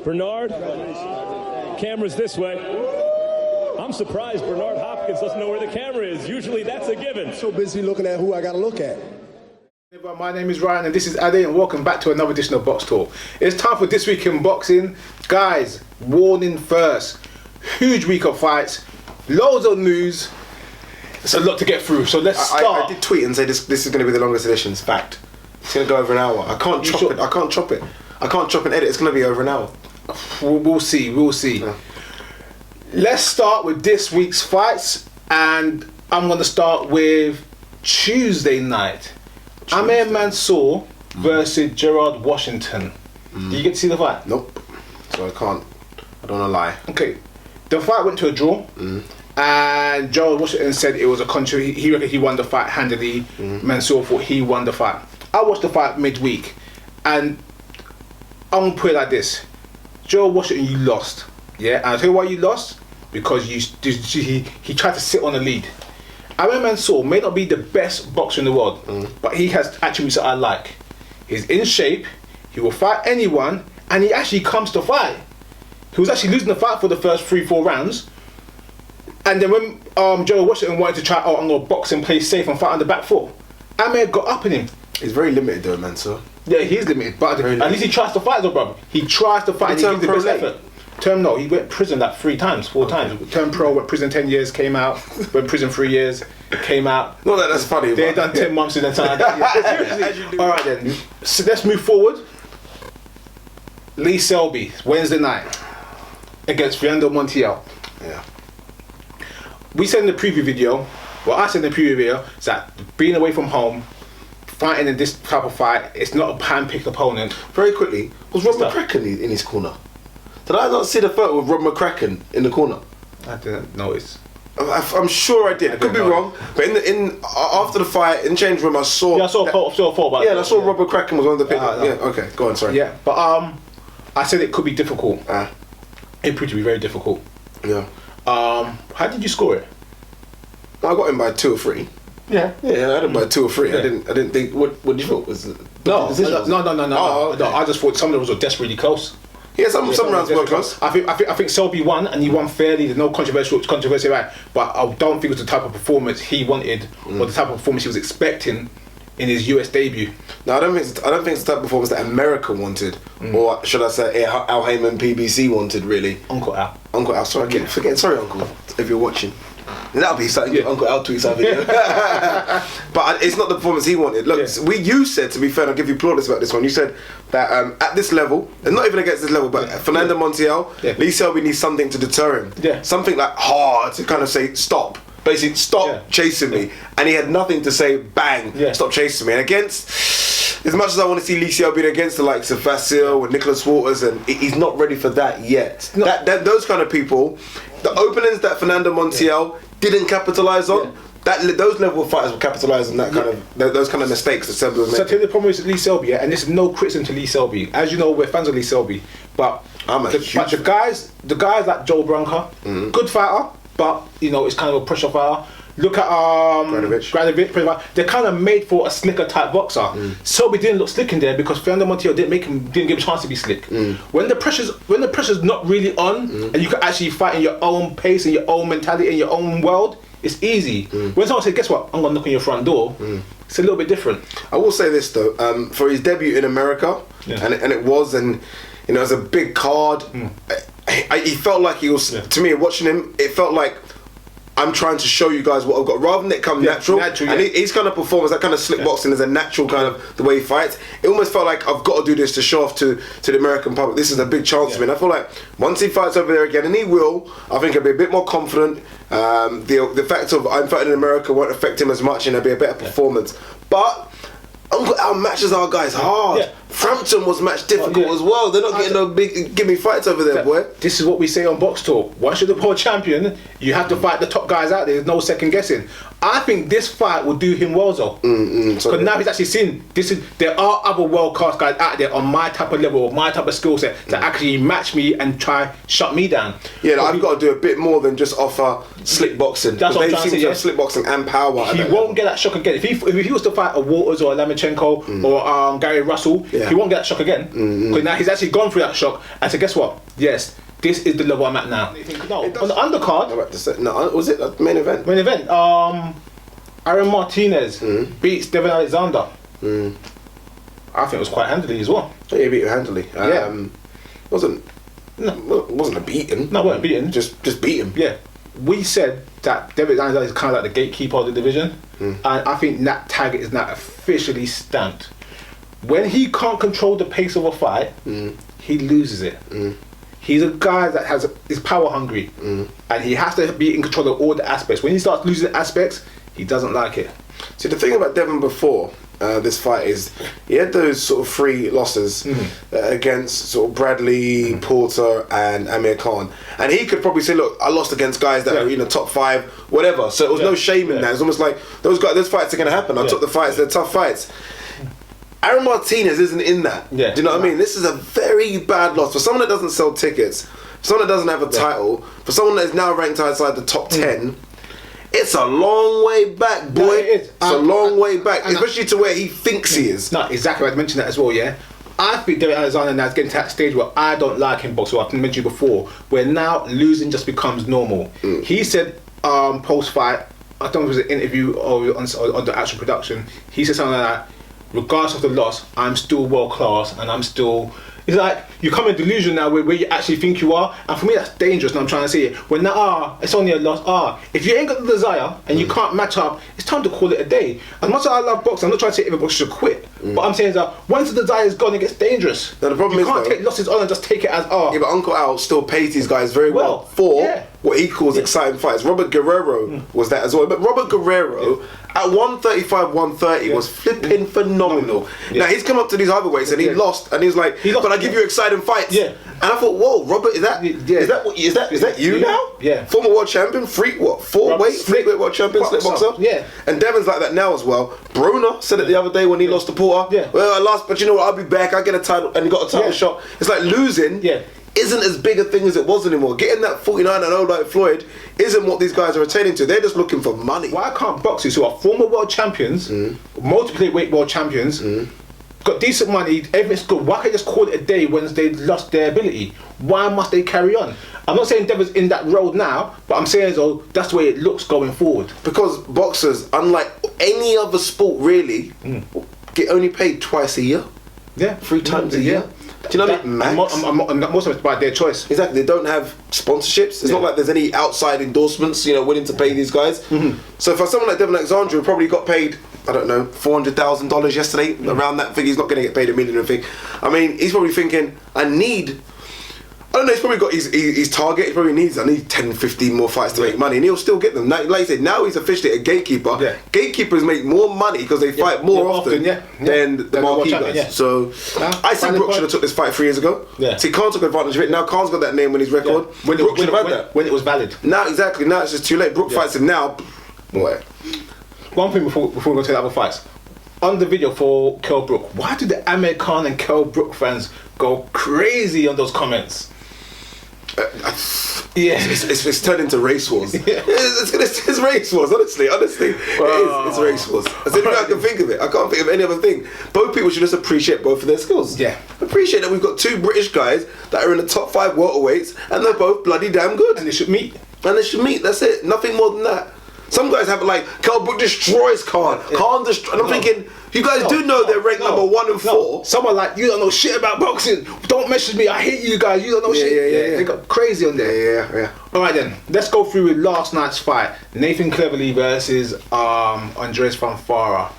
Bernard, camera's this way. I'm surprised Bernard Hopkins doesn't know where the camera is. Usually that's a given. So busy looking at who I got to look at. My name is Ryan and this is Ade, and welcome back to another edition of Box Talk. It's time for This Week in Boxing. Guys, warning first. Huge week of fights, loads of news. It's a lot to get through, so let's start. I did tweet and say this is going to be the longest edition. It's fact. It's going to go over an hour. I can't chop it. I can't chop it. I can't chop and edit. It's going to be over an hour. We'll see. Yeah. Let's start with this week's fights, and I'm going to start with Tuesday night. Amir Mansour versus Gerard Washington. Did you get to see the fight? Nope. So I can't. I don't want to lie. Okay. The fight went to a draw, and Gerard Washington said it was a country. He reckoned he won the fight handily. Mansour thought he won the fight. I watched the fight midweek, and I'm gonna put it like this: Gerard Washington, you lost. Yeah, and I'll tell you why you lost. Because he tried to sit on the lead. Amir Mansour may not be the best boxer in the world, but he has attributes that I like. He's in shape. He will fight anyone, and he actually comes to fight. He was actually losing the fight for the first 3-4 rounds. And then when Gerald Washington wanted to try, I'm going to box and play safe and fight on the back foot, Amir got up in him. He's very limited though, Mansour. Yeah, he's limited, but at least he tries to fight though, brother. He tries to fight and he gives the best effort. Term no, he went prison like 4 times. Term pro, went prison 10 years, came out, went prison 3 years, came out. Not that that's funny. They done 10 months in the time. Alright then, so let's move forward. Lee Selby, Wednesday night, against Fernando Montiel. Yeah. We said in the preview video, I said in the preview video, is that being away from home, fighting in this type of fight, it's not a hand-picked opponent. Very quickly, was Rob McCracken in his corner? Did I not see the photo of Rob McCracken in the corner? I didn't notice. I'm sure I did. I could be wrong, but after the fight in the change room, I saw. Yeah, I saw a photo about. Yeah, I saw Rob McCracken was on the picture. Yeah, okay, go on. Sorry. Yeah, but I said it could be difficult. It proved to be very difficult. Yeah. How did you score it? I got him by 2 or 3. Yeah. Yeah, I had him by 2 or 3. Yeah. I didn't think. What did you thought was it? No. I just thought some of them were desperately close. Yeah, some rounds were close. I think Selby won, and he won fairly. There's no controversy about it. But I don't think it was the type of performance he wanted, or the type of performance he was expecting in his US debut. No, I don't think it's the type of performance that America wanted, or should I say Al Heyman PBC wanted, really. Uncle Al. Sorry, I keep forgetting. Sorry, Uncle, if you're watching. That'll be something. Yeah. Uncle Al tweets our video. But it's not the performance he wanted. Look, you said, to be fair, and I'll give you plaudits about this one. You said that at this level, and not even against this level, but Fernando Montiel, Lee Selby needs something to deter him. Yeah. Something like hard to kind of say stop. Basically, stop chasing me. And he had nothing to say. Bang! Stop chasing me. And against, as much as I want to see Lee Selby against the likes of Vasil and Nicholas Waters, and he's not ready for that yet. Those kind of people, the openings that Fernando Montiel didn't capitalise on, those level of fighters will capitalise on that kind of those kind of mistakes that Selby was making. So I tell you the problem with Lee Selby, and this is no criticism to Lee Selby. As you know, we're fans of Lee Selby, but the guys like Joel Branca, good fighter, but it's kind of a pressure fighter. Look at Gradovic. They're kind of made for a slicker type boxer. Selby didn't look slick in there because Fernando Montiel didn't give him a chance to be slick. When the pressure's not really on, and you can actually fight in your own pace, in your own mentality, in your own world, it's easy. When someone says, "Guess what? I'm gonna knock on your front door," it's a little bit different. I will say this though, for his debut in America, and it was a big card. He felt like he was. To me, watching him, it felt like, I'm trying to show you guys what I've got, rather than it come natural. And he's kind of performance, that kind of slick boxing is a natural kind of the way he fights. It almost felt like I've got to do this to show off to the American public. This is a big chance for me. And I feel like once he fights over there again, and he will, I think he'll be a bit more confident. The fact of I'm fighting in America won't affect him as much, and it'll be a better performance. But our matches our guys hard. Frampton was match difficult as well. They're not getting no big gimme fights over there, boy. This is what we say on Box Talk. Once you're the world champion, you have to fight the top guys out there. There's no second guessing. I think this fight will do him well, though. Because now he's actually seen there are other world class guys out there on my type of level, or my type of skill set, that actually match me and try shut me down. Yeah, I've got to do a bit more than just offer slick boxing. That's what I'm they trying seem to say, to have slick boxing and power. He won't get that shock again. If he was to fight a Waters or a Lamachenko or Gary Russell, he won't get that shock again. Because now he's actually gone through that shock and said, guess what? Yes, this is the level I'm at now. No, on the undercard, was it the main event? Main event. Aaron Martinez beats Devon Alexander. I think it was quite handily as well. Yeah, he beat him handily. Wasn't a beating. No, it wasn't beaten. Just beat him. Yeah. We said that David Alexander is kind of like the gatekeeper of the division, and I think that tag is now officially stamped. When he can't control the pace of a fight, he loses it. He's a guy that is power hungry, and he has to be in control of all the aspects. When he starts losing aspects, he doesn't like it. See, the thing about Devon before this fight is he had those sort of 3 losses against sort of Bradley, Porter and Amir Khan, and he could probably say, look, I lost against guys that are top 5, whatever, so it was no shame in that. It's almost like those fights are going to happen. I took the fights, they're tough fights. Aaron Martinez isn't in that. Do you know what I mean? This is a very bad loss for someone that doesn't sell tickets, for someone that doesn't have a title, for someone that is now ranked outside the top 10. It's a long way back, boy. It is. It's a long way back, especially to where he thinks he is. No, exactly. I mentioned that as well, yeah. I think David Alexander now is getting to that stage where I don't like him boxing. I've mentioned before, where now losing just becomes normal. He said post-fight, I don't know if it was an interview or on the actual production, he said something like that, regardless of the loss, I'm still world class and I'm still... It's like you come in delusion now where you actually think you are, and for me that's dangerous. And I'm trying to say it. When now it's only a loss. If you ain't got the desire and you can't match up, it's time to call it a day. As much as I love boxing, I'm not trying to say every boxer should quit, but I'm saying is that once the desire is gone, it gets dangerous. Now the problem you is can't take losses on and just take it as Yeah, but Uncle Al still pays these guys very well for what he calls exciting fights. Robert Guerrero was that as well, but Robert Guerrero at 135, 130 was flipping phenomenal. Now he's come up to these heavyweights and he lost, and he's like, but I give you exciting fights. And I thought, whoa, Robert, is that you now? Yeah. Former world champion, flyweight world champion, slip boxer. Yeah. And Devon's like that now as well. Bruner said it the other day when he lost to Porter. Well, I lost, but you know what? I'll be back. I get a title, and he got a title shot. It's like losing. Isn't as big a thing as it was anymore. Getting that 49-0 like Floyd isn't what these guys are attaining to. They're just looking for money. Why can't boxers who are former world champions, multiple weight world champions, got decent money, everything's good, why can't they just call it a day when they lost their ability? Why must they carry on? I'm not saying Devon's in that road now, but I'm saying though that's the way it looks going forward. Because boxers, unlike any other sport really, get only paid twice a year. 3 times a year. Do you know what I mean? Most of it's by their choice. Exactly. They don't have sponsorships. It's not like there's any outside endorsements, willing to pay these guys. So for someone like Devon Alexander, who probably got paid, I don't know, $400,000 yesterday, around that figure, he's not going to get paid $1 million or anything. I mean, he's probably thinking, I don't know, he's probably got his target. He probably needs, I need 10, 15 more fights to make money, and he'll still get them. Now, like you said, now he's officially a gatekeeper. Gatekeepers make more money because they fight more often than the marquee guys. So I think Brook should have took this fight 3 years ago. See, Khan took advantage of it. Now Khan's got that name on his record. Brook should have had that when it was valid. Now, exactly. Now it's just too late. Brook fights him now. What? One thing before we go to the other fights. On the video for Kell Brook, why do the Amir Khan and Kell Brook fans go crazy on those comments? It's turned into race wars. It's race wars, honestly. It's race wars. That's the only way I can think of it. I can't think of any other thing. Both people should just appreciate both of their skills. Appreciate that we've got 2 British guys that are in the top 5 welterweights, and they're both bloody damn good. And they should meet. That's it. Nothing more than that. Some guys have it like, Kell Brook destroys Khan. Khan destroys. And I'm thinking, you guys do know they're ranked number 1 and 4. Someone like, you don't know shit about boxing. Don't message me. I hate you guys. You don't know shit. They got crazy on there. Alright then, let's go through with last night's fight. Nathan Cleverly versus Andres Fanfara.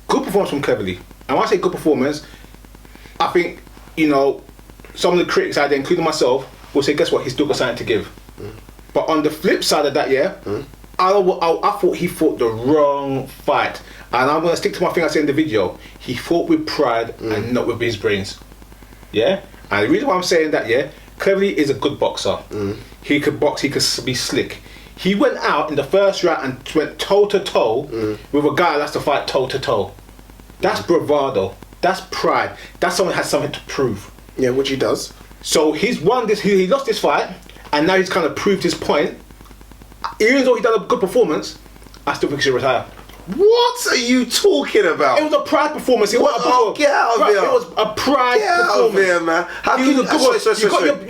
Good performance from Cleverly. And when I say good performance, I think, some of the critics out there, including myself, will say, guess what? He's still got something to give. But on the flip side of that, I thought he fought the wrong fight. And I'm going to stick to my thing I said in the video. He fought with pride and not with his brains. And the reason why I'm saying that, Cleverly is a good boxer. He could box, he could be slick. He went out in the first round and went toe to toe with a guy that's to fight toe to toe. That's bravado. That's pride. That's someone who has something to prove. Yeah, which he does. So he's won this. He lost this fight, and now he's kind of proved his point. Even though he done a good performance, I still think he should retire. What are you talking about? It was a pride performance. It wasn't get out of here. It was a pride Get out performance. of here, man. How You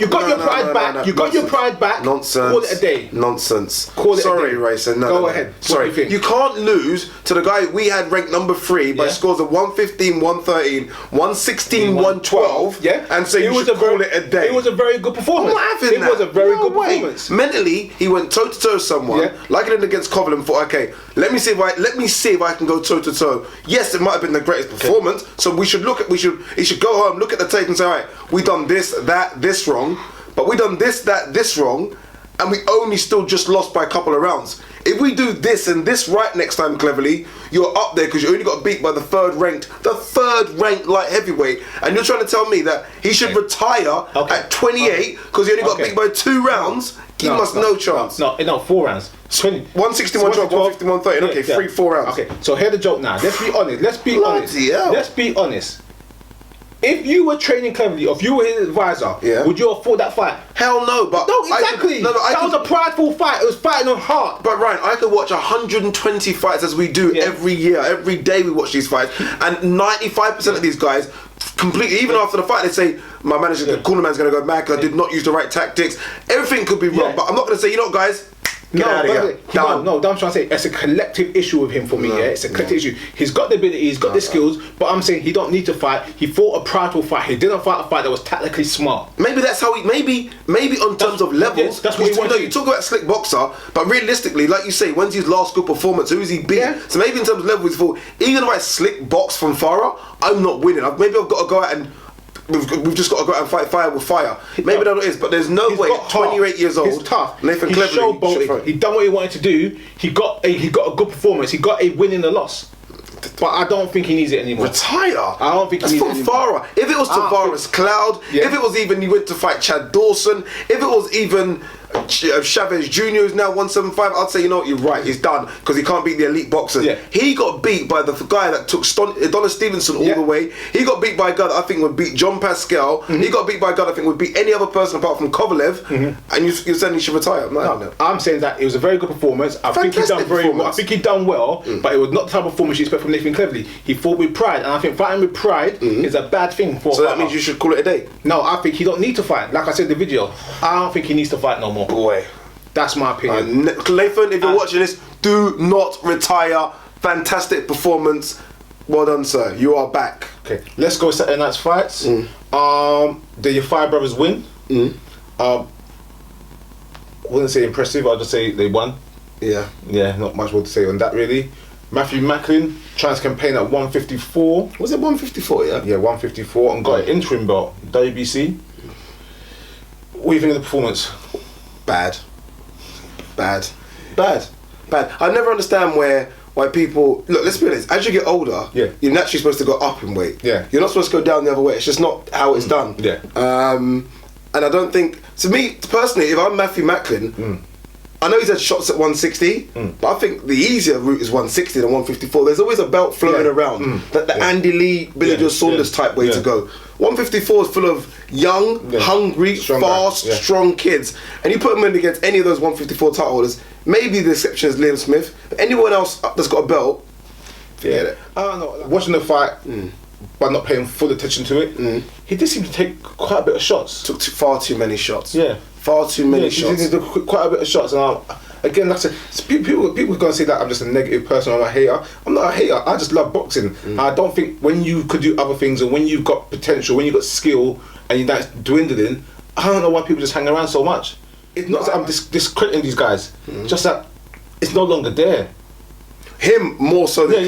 got your pride back. You got your pride back. Nonsense. Call it a day. Nonsense. Call it a Sorry, day. Racer. No, Go ahead. Sorry. What do you think? You can't lose to the guy we had ranked number 3 by scores of 115, 113, 116, 112. Yeah. And say you should call it a day. It was a very good performance. I'm not having that. It was a very good way. performance. Mentally, he went toe to toe with someone, like it did against Kovalev, and thought, okay, let me see if I can go toe to toe. Yes, it might have been the greatest performance. So he should go home, look at the tape, and say, all right, we done this, that, this wrong, but we done this, that, this wrong, and we only still just lost by a couple of rounds. If we do this and this right next time, cleverly, you're up there because you only got beat by the third ranked light heavyweight, and you're trying to tell me that he should retire at 28 because he only got beat by 2 rounds. He must no chance. No, 4 rounds. 161 12, 151 13. Okay, 4 rounds. Okay, so here's the joke now. Let's be honest. Bloody hell. Let's be honest. If you were training cleverly, or if you were his advisor, would you afford that fight? Hell no, but no, exactly. That was a prideful fight. It was fighting on heart. But Ryan, I could watch 120 fights as we do every year. Every day we watch these fights, and 95% of these guys completely. Even after the fight, they say my manager, the corner man's going to go mad because I did not use the right tactics. Everything could be wrong, but I'm not going to say, you know what, guys. Get out of here. No, I'm trying to say it's a collective issue with him for me. It's a collective issue. He's got the ability, he's got the skills, but I'm saying he don't need to fight. He fought a prideful fight. He didn't fight a fight that was tactically smart. Maybe that's how he. Maybe on terms of levels. That's what he wants. You talk about slick boxer, but realistically, like you say, when's his last good performance? Who is he beat? So maybe in terms of levels, he thought even if I slick box from Farah, I'm not winning. Maybe I've got to go out and. We've just got to go out and fight fire with fire. Maybe that's what it is, but there's no way. 28 years old. He's tough. Nathan He's showboated. He done what he wanted to do. He got a good performance. He got a win in the loss. But I don't think he needs it anymore. Retire? I don't think he needs it anymore. Farah. If it was Tavares Cloud, if it was even you went to fight Chad Dawson, if it was even Chavez Jr. who's now 175, I'd say, you know what, you're right, he's done because he can't beat the elite boxers. He got beat by the guy that took Adonis Stevenson all the way. He got beat by a guy that I think would beat John Pascal. He got beat by a guy that I think would beat any other person apart from Kovalev. And you're saying he should retire? I'm saying that it was a very good performance. I think he done very well. I think he done well, but it was not the type of performance you expect from Nathan Cleverly. He fought with pride, and I think fighting with pride is a bad thing for. So that means you should call it a day. No, I think he don't need to fight. Like I said in the video, I don't think he needs to fight no more. Boy. That's my opinion. Nathan, if you're watching this, do not retire. Fantastic performance. Well done, sir. You are back. Okay, let's go Saturday night's fights. Did your 5 brothers win? I wouldn't say impressive. I'll just say they won. Yeah, not much more to say on that really. Matthew Macklin trying to campaign at 154. Was it 154? Yeah, 154, and got an interim belt. WBC. What do you think of the performance? Bad. I never understand why people look. Let's be honest. As you get older, you're naturally supposed to go up in weight. You're not supposed to go down the other way. It's just not how it's done. And I don't think. To me personally, if I'm Matthew Macklin, I know he's had shots at 160, but I think the easier route is 160 than 154. There's always a belt floating around, that the Andy Lee, Billy Joe Saunders type way to go. 154 is full of young, hungry, fast, strong kids, and you put them in against any of those 154 title holders. Maybe the exception is Liam Smith, but anyone else that's got a belt, forget it. I don't know. Watching the fight, but not paying full attention to it, he did seem to take quite a bit of shots. Took far too many shots. Far too many shots. He did quite a bit of shots, and again, like I said, people are gonna say that I'm just a negative person, I'm a hater. I'm not a hater. I just love boxing. I don't think when you could do other things and when you've got potential, when you've got skill, and you're not dwindling, I don't know why people just hang around so much. It's not that I'm discrediting these guys, just that it's no longer there. Him more so than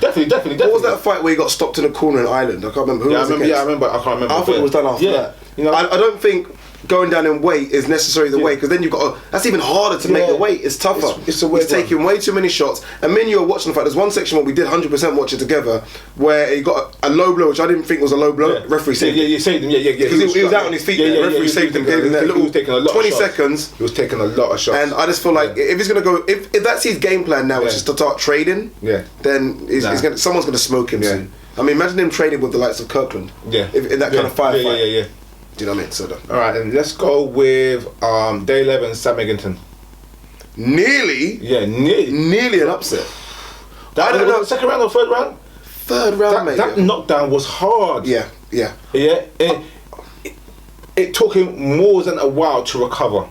definitely. What was that fight where he got stopped in a corner in Ireland? I can't remember who it was against. I remember. I can't remember. I thought it was done after that. You know, I don't think going down in weight is necessarily the way, because then you've got that's even harder to make the weight. It's tougher. It's taking way too many shots. And me and you are watching the fight. There's one section where we did 100% watch it together, where he got a low blow, which I didn't think was a low blow. Referee saved him. You saved him. Because he was out on his feet. Referee saved him. Gave him that little 20 seconds. He was taking a lot of shots. And I just feel like if he's gonna go, if that's his game plan now, which is to start trading, then someone's gonna smoke him soon. I mean, imagine him trading with the likes of Kirkland. In that kind of firefight. Do you know what I mean? So all right, and let's go with day 11, Sam Eggington. Nearly an upset. I don't know. Second round or third round? Third round, mate. That knockdown was hard. Yeah. It took him more than a while to recover.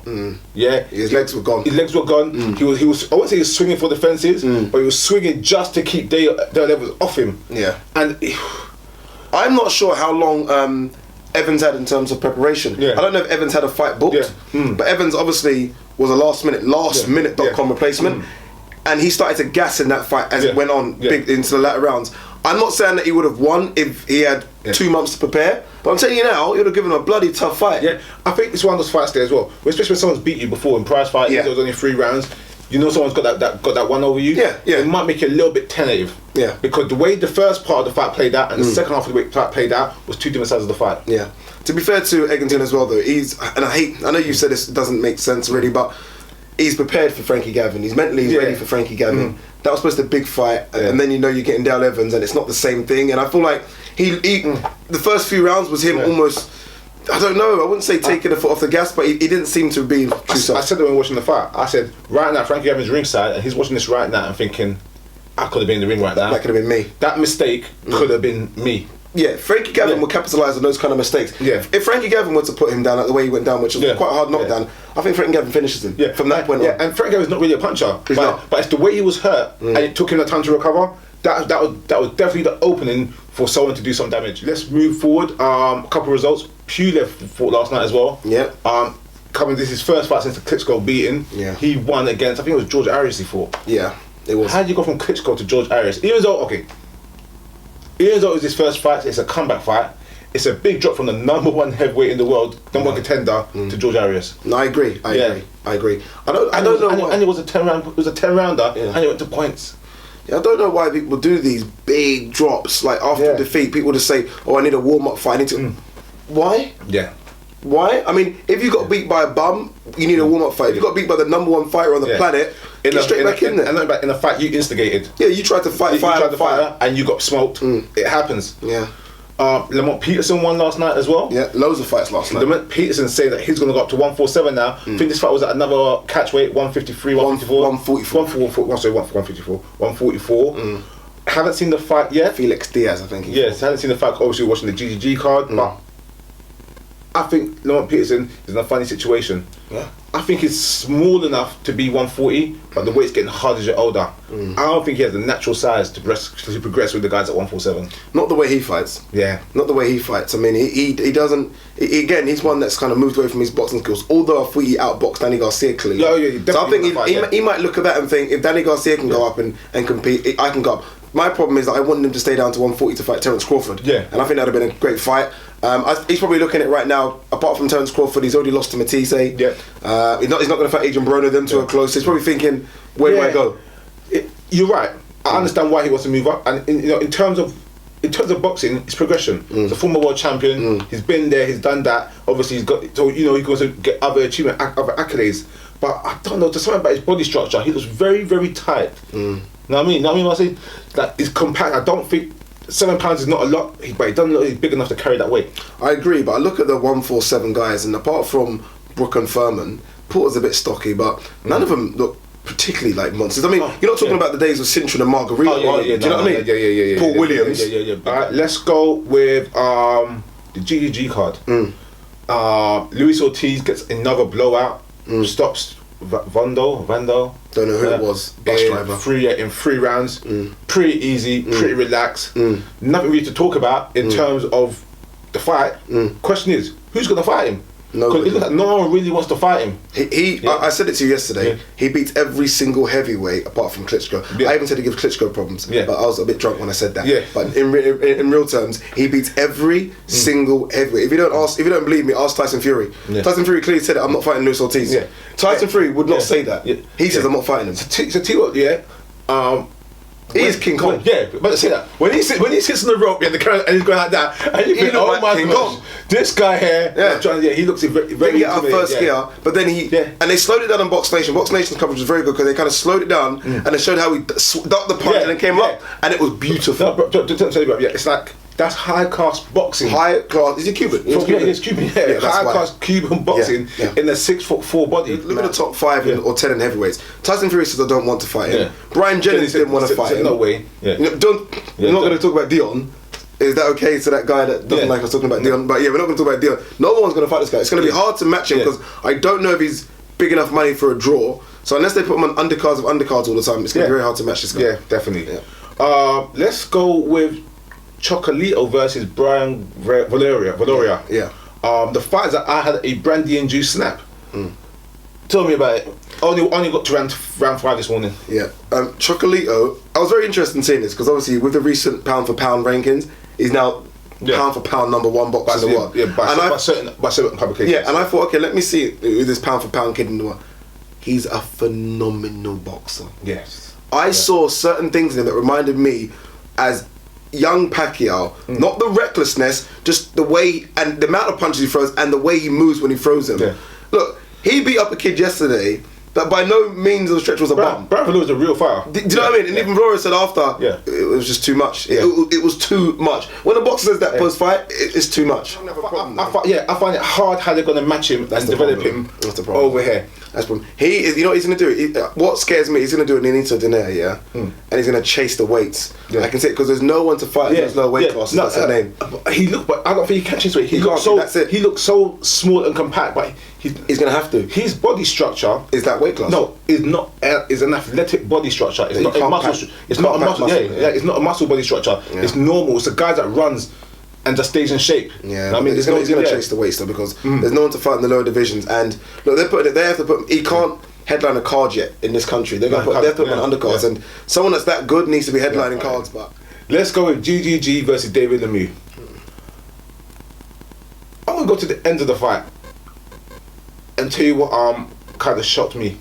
His legs were gone. He was. I wouldn't say he was swinging for the fences, but he was swinging just to keep their levels off him. Yeah. And I'm not sure how long Evans had in terms of preparation. I don't know if Evans had a fight booked, but Evans obviously was a last minute.com replacement, and he started to gas in that fight as it went on big into the latter rounds. I'm not saying that he would have won if he had 2 months to prepare, but I'm telling you now, he would have given him a bloody tough fight. I think it's one of those fights there as well, especially when someone's beat you before in prize fights. It was only 3 rounds. You know someone's got that one over you. It might make it a little bit tentative. Because the way the first part of the fight played out and the second half of the fight played out was 2 different sides of the fight. To be fair to Eggington as well, though, I know you said this doesn't make sense really, but he's prepared for Frankie Gavin. He's mentally ready for Frankie Gavin. That was supposed to be a big fight, and then you're getting Dale Evans, and it's not the same thing. And I feel like the first few rounds was him almost. I don't know. I wouldn't say taking the foot off the gas, but he didn't seem to be. I said that when watching the fight. I said right now Frankie Gavin's ringside, and he's watching this right now and thinking, I could have been in the ring right now. That could have been me. That mistake could have been me. Frankie Gavin would capitalise on those kind of mistakes. If Frankie Gavin were to put him down like the way he went down, which was quite a hard knockdown, I think Frankie Gavin finishes him from that point on. And Frankie Gavin's not really a puncher, but it's the way he was hurt and it took him the time to recover. That was definitely the opening for someone to do some damage. Let's move forward. A couple of results. Pulev fought last night as well. This is his first fight since the Klitschko beating. He won against, I think it was George Arias he fought. It was. How did you go from Klitschko to George Arias? Even though it was his first fight, it's a comeback fight. It's a big drop from the number 1 heavyweight in the world, number 1 contender, to George Arias. No, I agree. I agree. I don't know why. And it was a 10-round. It was a 10-rounder, and it went to points. I don't know why people do these big drops. Like after defeat, people just say, "Oh, I need a warm-up fight." I need to. Why? Why? I mean, if you got beat by a bum, you need a warm-up fight. If you got beat by the number 1 fighter on the planet, get straight back in there. And in a fight you instigated. You tried to fight fire, and you got smoked. It happens. Lamont Peterson won last night as well. Loads of fights last night. Lamont Peterson saying that he's going to go up to 147 now. I think this fight was at another catch weight, 153, 154. 144. Haven't seen the fight yet. Felix Diaz, I think. Haven't seen the fight. Obviously watching the GGG card, but I think Lamont Peterson is in a funny situation. I think he's small enough to be 140, but the weight's getting harder as you're older. I don't think he has the natural size to progress with the guys at 147. Not the way he fights. Not the way he fights. I mean, he doesn't. Again, he's one that's kind of moved away from his boxing skills. Although I thought he outboxed Danny Garcia clearly. So I think he might look at that and think, if Danny Garcia can go up and compete, I can go up. My problem is that I wanted him to stay down to 140 to fight Terence Crawford. And I think that would have been a great fight. He's probably looking at it right now. Apart from Terence Crawford, he's already lost to Matisse. He's not going to fight Adrian Broner. Them two are close. He's probably thinking, where do I go? You're right. I understand why he wants to move up. And in terms of boxing, it's progression. He's a former world champion. He's been there. He's done that. Obviously, he's got. So he goes to get other achievement, other accolades. But I don't know. There's something about his body structure. He looks very, very tight. You know what I mean? I say that he's compact. I don't think 7 pounds is not a lot, but he doesn't look big enough to carry that weight. I agree, but I look at the 147 guys, and apart from Brook and Furman, Porter's a bit stocky, but none of them look particularly like monsters. I mean, you're not talking about the days of Cintron and Margarito, do you know what I mean? Paul Williams. Alright, let's go with the GGG card. Luis Ortiz gets another blowout, stops Vando. Don't know who it was. Bus driver. In 3 rounds. Pretty easy, pretty relaxed. Nothing really to talk about in terms of the fight. Question is, who's going to fight him? Because it looks like no one really wants to fight him. I said it to you yesterday. Yeah. He beats every single heavyweight apart from Klitschko. Yeah. I even said he gives Klitschko problems. Yeah. But I was a bit drunk when I said that. Yeah. But in real terms, he beats every single heavyweight. If you don't believe me, ask Tyson Fury. Yeah. Tyson Fury clearly said it. I'm not fighting Luis Ortiz. Yeah. Tyson Fury would not say that. Yeah. He says I'm not fighting him. So tell you what, He is King Kong. Yeah, but say that when he sits on the rope and he's going like that, and you think, look oh like my King gosh, Kong. this guy here, he looks very, Then very he get out intimidating, first gear, but then and they slowed it down on Box Nation. Box Nation's coverage was very good because they kind of slowed it down and they showed how he ducked the punch and then came up, and it was beautiful. No, but don't tell you about it's like that's high class boxing. High class. Is he Cuban? It's Cuban. Yeah, that's high why. class Cuban boxing in a 6'4" body. Look at the top 5 or 10 in heavyweights. Tyson Fury says I don't want to fight him. Yeah. Brian Jennings didn't want to fight him. No way. Yeah. We're not going to talk about Dion. Is that okay to that guy that doesn't like us talking about Dion? But yeah, we're not going to talk about Dion. No one's going to fight this guy. It's going to be hard to match him because I don't know if he's big enough money for a draw. So unless they put him on undercards of undercards all the time, it's going to be very hard to match this guy. Yeah, definitely. Yeah. Let's go with Chocalito versus Brian Valoria. Yeah. The fight that I had a brandy and juice snap. Tell me about it. Only got to round 5 this morning. Yeah. Chocalito, I was very interested in seeing this because obviously with the recent pound for pound rankings, he's now pound for pound #1 boxer in the world. Yeah, by certain publications. Yeah, and I thought, okay, let me see who this pound for pound kid in the world. He's a phenomenal boxer. Yes. I saw certain things in him that reminded me as young Pacquiao, not the recklessness, just the way and the amount of punches he throws and the way he moves when he throws them. Yeah. Look, he beat up a kid yesterday that by no means of the stretch was a bum. Brian Valoria is a real fighter. Do you know what I mean? And even Valoria said after, it was just too much. It was too much. When a boxer says that post-fight, it's too much. I find it hard how they're going to match him and develop him over here. That's the problem. He is, you know what he's going to do? What scares me, he's going to do an Anita Dinair, and he's going to chase the weights. I can say it because there's no one to fight in those lower weight classes. That's her name. But I don't think he catches weight. He looks so small and compact, but he's going to have to. His body structure is that weight class. No, is not. Is an athletic body structure. It's not a muscle. It's not a muscle. It's not a muscle body structure. It's normal. It's a guy that runs and just stays in shape. Yeah, I mean, he's going to chase the weights though because there's no one to fight in the lower divisions. And look, they have to put. He can't headline a card yet in this country. They have to put him on undercards, and someone that's that good needs to be headlining cards. But let's go with GGG versus David Lemieux. I'm gonna go to the end of the fight and tell you what kind of shocked me.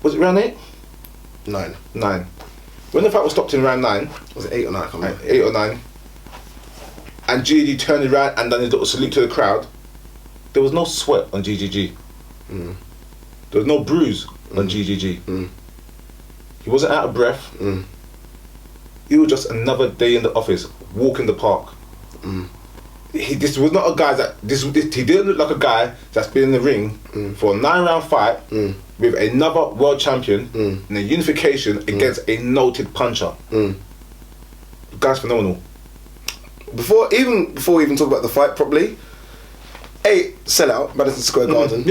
Was it round 8? 9. When the fight was stopped in round 9, was it 8 or 9? I can't remember. 8 or 9. And GGG turned around and done his little salute to the crowd. There was no sweat on GGG. There was no bruise on GGG. He wasn't out of breath. He was just another day in the office, walking the park. This was not a guy he didn't look like a guy that's been in the ring for a 9-round fight with another world champion in a unification against a noted puncher. The guy's phenomenal. Before we even talk about the fight properly, sellout, Madison Square Garden.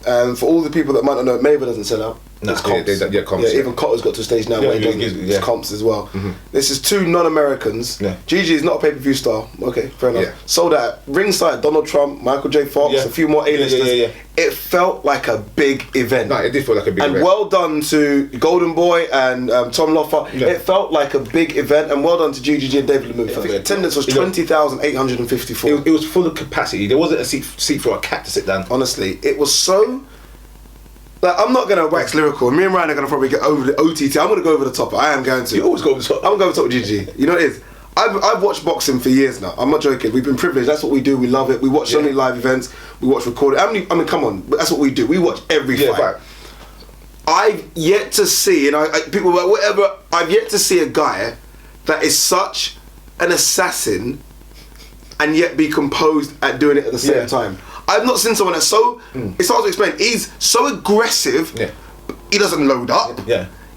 And for all the people that might not know, Mayweather doesn't sell out. It's comps. Even Cotter's got to a stage now where he doesn't. It's comps as well. This is 2 non-Americans. GG is not a pay-per-view star. Okay, fair enough. Sold out. Ringside, Donald Trump, Michael J. Fox, a few more A-listers. It felt like a big event. No, it did feel like a big event. And well done to Golden Boy and Tom Loffa. It felt like a big event, and well done to GGG and David Lemieux. I think attendance was 20,854. It was full of capacity. There wasn't a seat for a cat to sit down. Honestly, it was so. Like, I'm not going to wax lyrical. Me and Ryan are going to probably get over the OTT. I'm going to go over the top. I am going to. You always go over the top. I'm going to go over the top with GG. You know what it is? I've watched boxing for years now. I'm not joking. We've been privileged. That's what we do. We love it. We watch so many live events. We watch recorded. I mean, come on. That's what we do. We watch every fight. Right. I've yet to see, and people like whatever. I've yet to see a guy that is such an assassin and yet be composed at doing it at the same time. I've not seen someone that's so. It's hard to explain. He's so aggressive. He doesn't load up.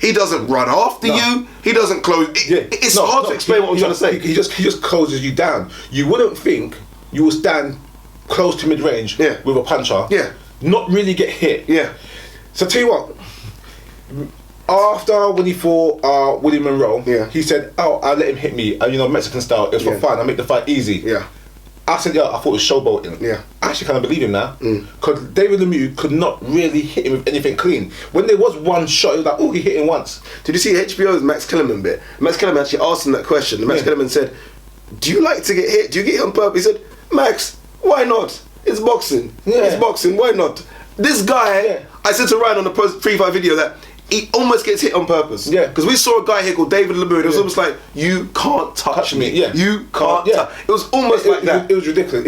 He doesn't run after you. He doesn't close. It's hard to explain what I'm trying to say. He just closes you down. You wouldn't think you will stand close to mid-range with a puncher. Not really get hit. So tell you what. After when he fought William Monroe, he said, "Oh, I'll let him hit me. Mexican style. It was for fun. I make the fight easy." I said, I thought it was showboating. Yeah. I actually kind of believe him now. Because David Lemieux could not really hit him with anything clean. When there was one shot, it was like, oh, he hit him once. Did you see HBO's Max Kellerman bit? Max Kellerman actually asked him that question. And Max Kellerman said, do you like to get hit? Do you get hit on purpose? He said, Max, why not? It's boxing. Yeah. It's boxing. Why not? This guy, I said to Ryan on the pre-fight video that he almost gets hit on purpose. Yeah. Because we saw a guy here called David Lemieux. It was almost like, you can't touch me. Yeah. You can't touch. It was almost like that. It was ridiculous.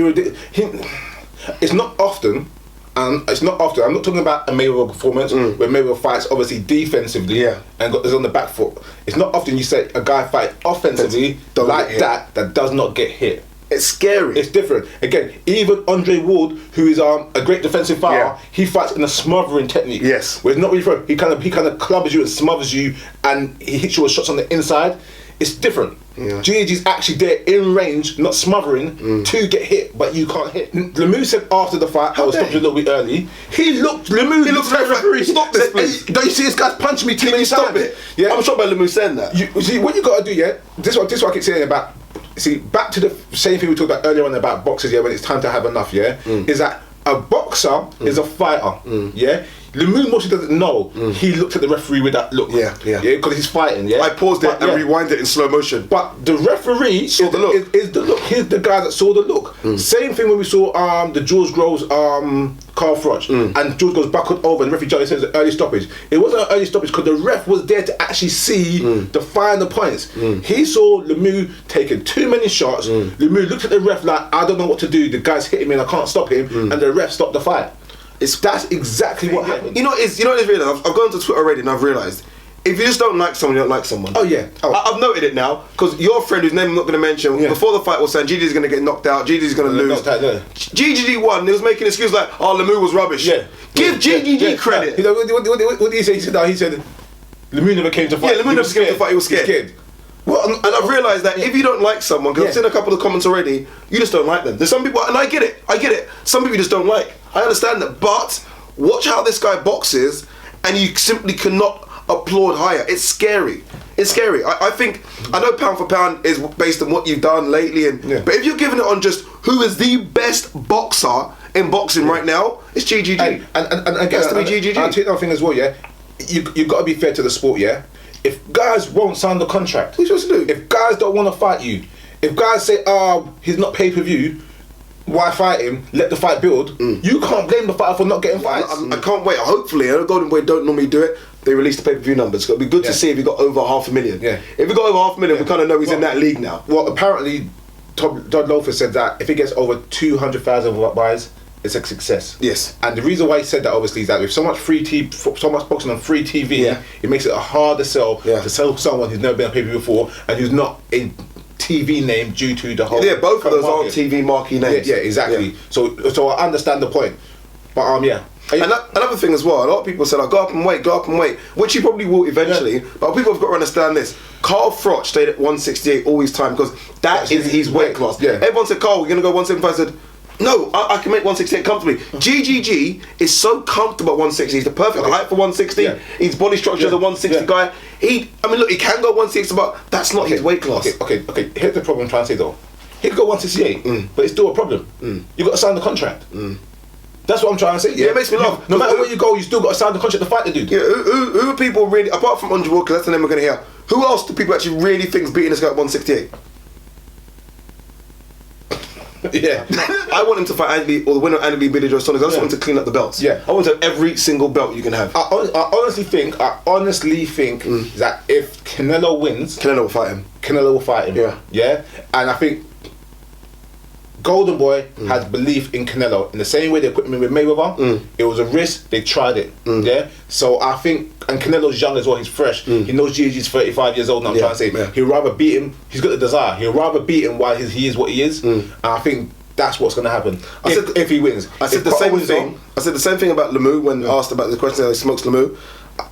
It's not often. It's not often. I'm not talking about a Mayweather performance where Mayweather fights obviously defensively and is on the back foot. It's not often you say a guy fight offensively like that does not get hit. It's scary. It's different. Again, even Andre Ward, who is a great defensive fighter, he fights in a smothering technique. Yes. Where it's not really throw. He kind of clubbers you and smothers you, and he hits you with shots on the inside. It's different. Yeah. GGG's actually there in range, not smothering, to get hit, but you can't hit. Lemieux said after the fight, I was stopped you a little bit early. Lemieux looked like referee. Stop this, please. Don't you see this guy's punching me too many times? Stop it. Yeah. I'm shocked by Lemieux saying that. You see, what you got to do, this is what I keep saying about. See, back to the same thing we talked about earlier on about boxers, when it's time to have enough, is that a boxer is a fighter, Lemieux mostly doesn't know. He looked at the referee with that look, because he's fighting, I paused it and rewind it in slow motion. But the referee saw the look. Is the look. He's the guy that saw the look. Same thing when we saw the George Groves Carl Froch, and George goes backward over, and the referee says an early stoppage. It wasn't an early stoppage because the ref was there to actually see the final points. He saw Lemieux taking too many shots. Lemieux looked at the ref like, I don't know what to do. The guy's hitting me and I can't stop him, and the ref stopped the fight. That's exactly what happened. You know what is really? I've gone to Twitter already and I've realised if you just don't like someone, you don't like someone. Oh yeah. I've noted it now because your friend, whose name I'm not going to mention, before the fight was saying GGG's going to get knocked out, GGG's going to lose. GGG won. He was making excuses like, "Oh, Lemieux was rubbish." Yeah. Give GGG credit. What did he say? He said Lemieux never came to fight. Yeah, Lemieux never came to fight. He was scared. Well, and I've realised that if you don't like someone, because I've seen a couple of comments already, you just don't like them. There's some people, and I get it. Some people you just don't like. I understand that, but watch how this guy boxes, and you simply cannot applaud higher. It's scary. It's scary. I think, I know pound for pound is based on what you've done lately, but if you're giving it on just who is the best boxer in boxing right now, it's GGG. And I guess to be GGG. I'll take another thing as well, you've got to be fair to the sport, If guys won't sign the contract, what are you supposed to do? If guys don't want to fight you, if guys say, he's not pay-per-view, why fight him? Let the fight build. You can't blame the fighter for not getting fights. I can't wait. Hopefully, I know Golden Boy don't normally do it. They release the pay-per-view numbers. It's got to be good to see if he got over 500,000. Yeah. If he got over 500,000, we kind of know he's in that league now. Well, apparently, Todd Loafer said that if he gets over 200,000 buys, it's a success. Yes. And the reason why he said that obviously is that with so much boxing on free TV, it makes it a harder sell to sell someone who's never been on pay-per-view before and who's not a TV name due to the whole. Yeah, both of those aren't TV marquee names. Yeah, exactly. Yeah. So I understand the point, but And another thing as well, a lot of people say like, go up and wait, which he probably will eventually. But people have got to understand this. Carl Froch stayed at 168 all his time because that's his weight class. Yeah. Everyone said, Carl, we're gonna go 175. I said, no, I can make 168 comfortably. GGG is so comfortable at 160. He's the perfect height for 160. Yeah. His body structure is a 160 guy. He can go 160, but that's not his weight class. Okay. Here's the problem I'm trying to say though. He could go 168, but it's still a problem. You've got to sign the contract. That's what I'm trying to say. Yeah, it makes me laugh. No matter where you go, you still got to sign the contract to fight the dude. Yeah, who are people really, apart from Andre Ward, because that's the name we're going to hear, who else do people actually really think is beating this guy at 168? Yeah. I want him to fight Andy, or the winner of Andy Billy Joe Saunders. I just want him to clean up the belts. Yeah. I want to have every single belt you can have. I honestly think that if Canelo wins, Canelo will fight him. Yeah. And I think Golden Boy has belief in Canelo in the same way they put him with Mayweather. It was a risk, they tried it. Yeah. So I think, and Canelo's young as well, he's fresh. He knows GG's 35 years old now, I'm trying to say. He'd rather beat him, he's got the desire, he'd rather beat him while he is what he is. And I think that's what's going to happen if he wins. I said the same thing about Lemieux when asked about the question, he smokes Lemieux.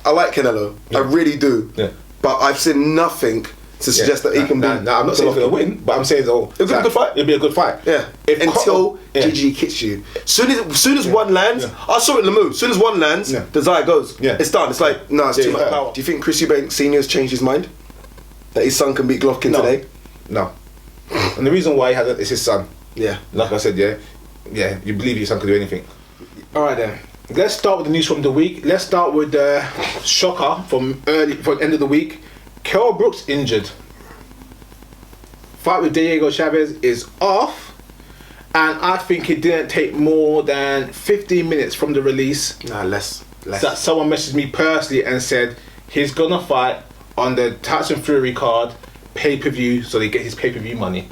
I like Canelo, I really do. Yeah. But I've seen nothing to suggest that he can be. I'm not saying he's going to win, but I'm saying it'll be a good fight. It'll be a good fight. Yeah. Until GG kicks you. Soon as one lands, I saw it in Lemieux. Soon as one lands, the desire goes. Yeah. It's done. It's like, no, it's too much power. Do you think Chris Eubank Senior's changed his mind? That his son can beat Golovkin today? No. And the reason why he hasn't is his son. Yeah. Like I said, yeah, you believe your son can do anything. All right then. Let's start with the news from the week. Let's start with the shocker from end of the week. Kell Brook's injured. Fight with Diego Chavez is off, and I think it didn't take more than 15 minutes from the release. Nah, less. That someone messaged me personally and said he's gonna fight on the Tyson Fury card, pay-per-view, so they get his pay-per-view money.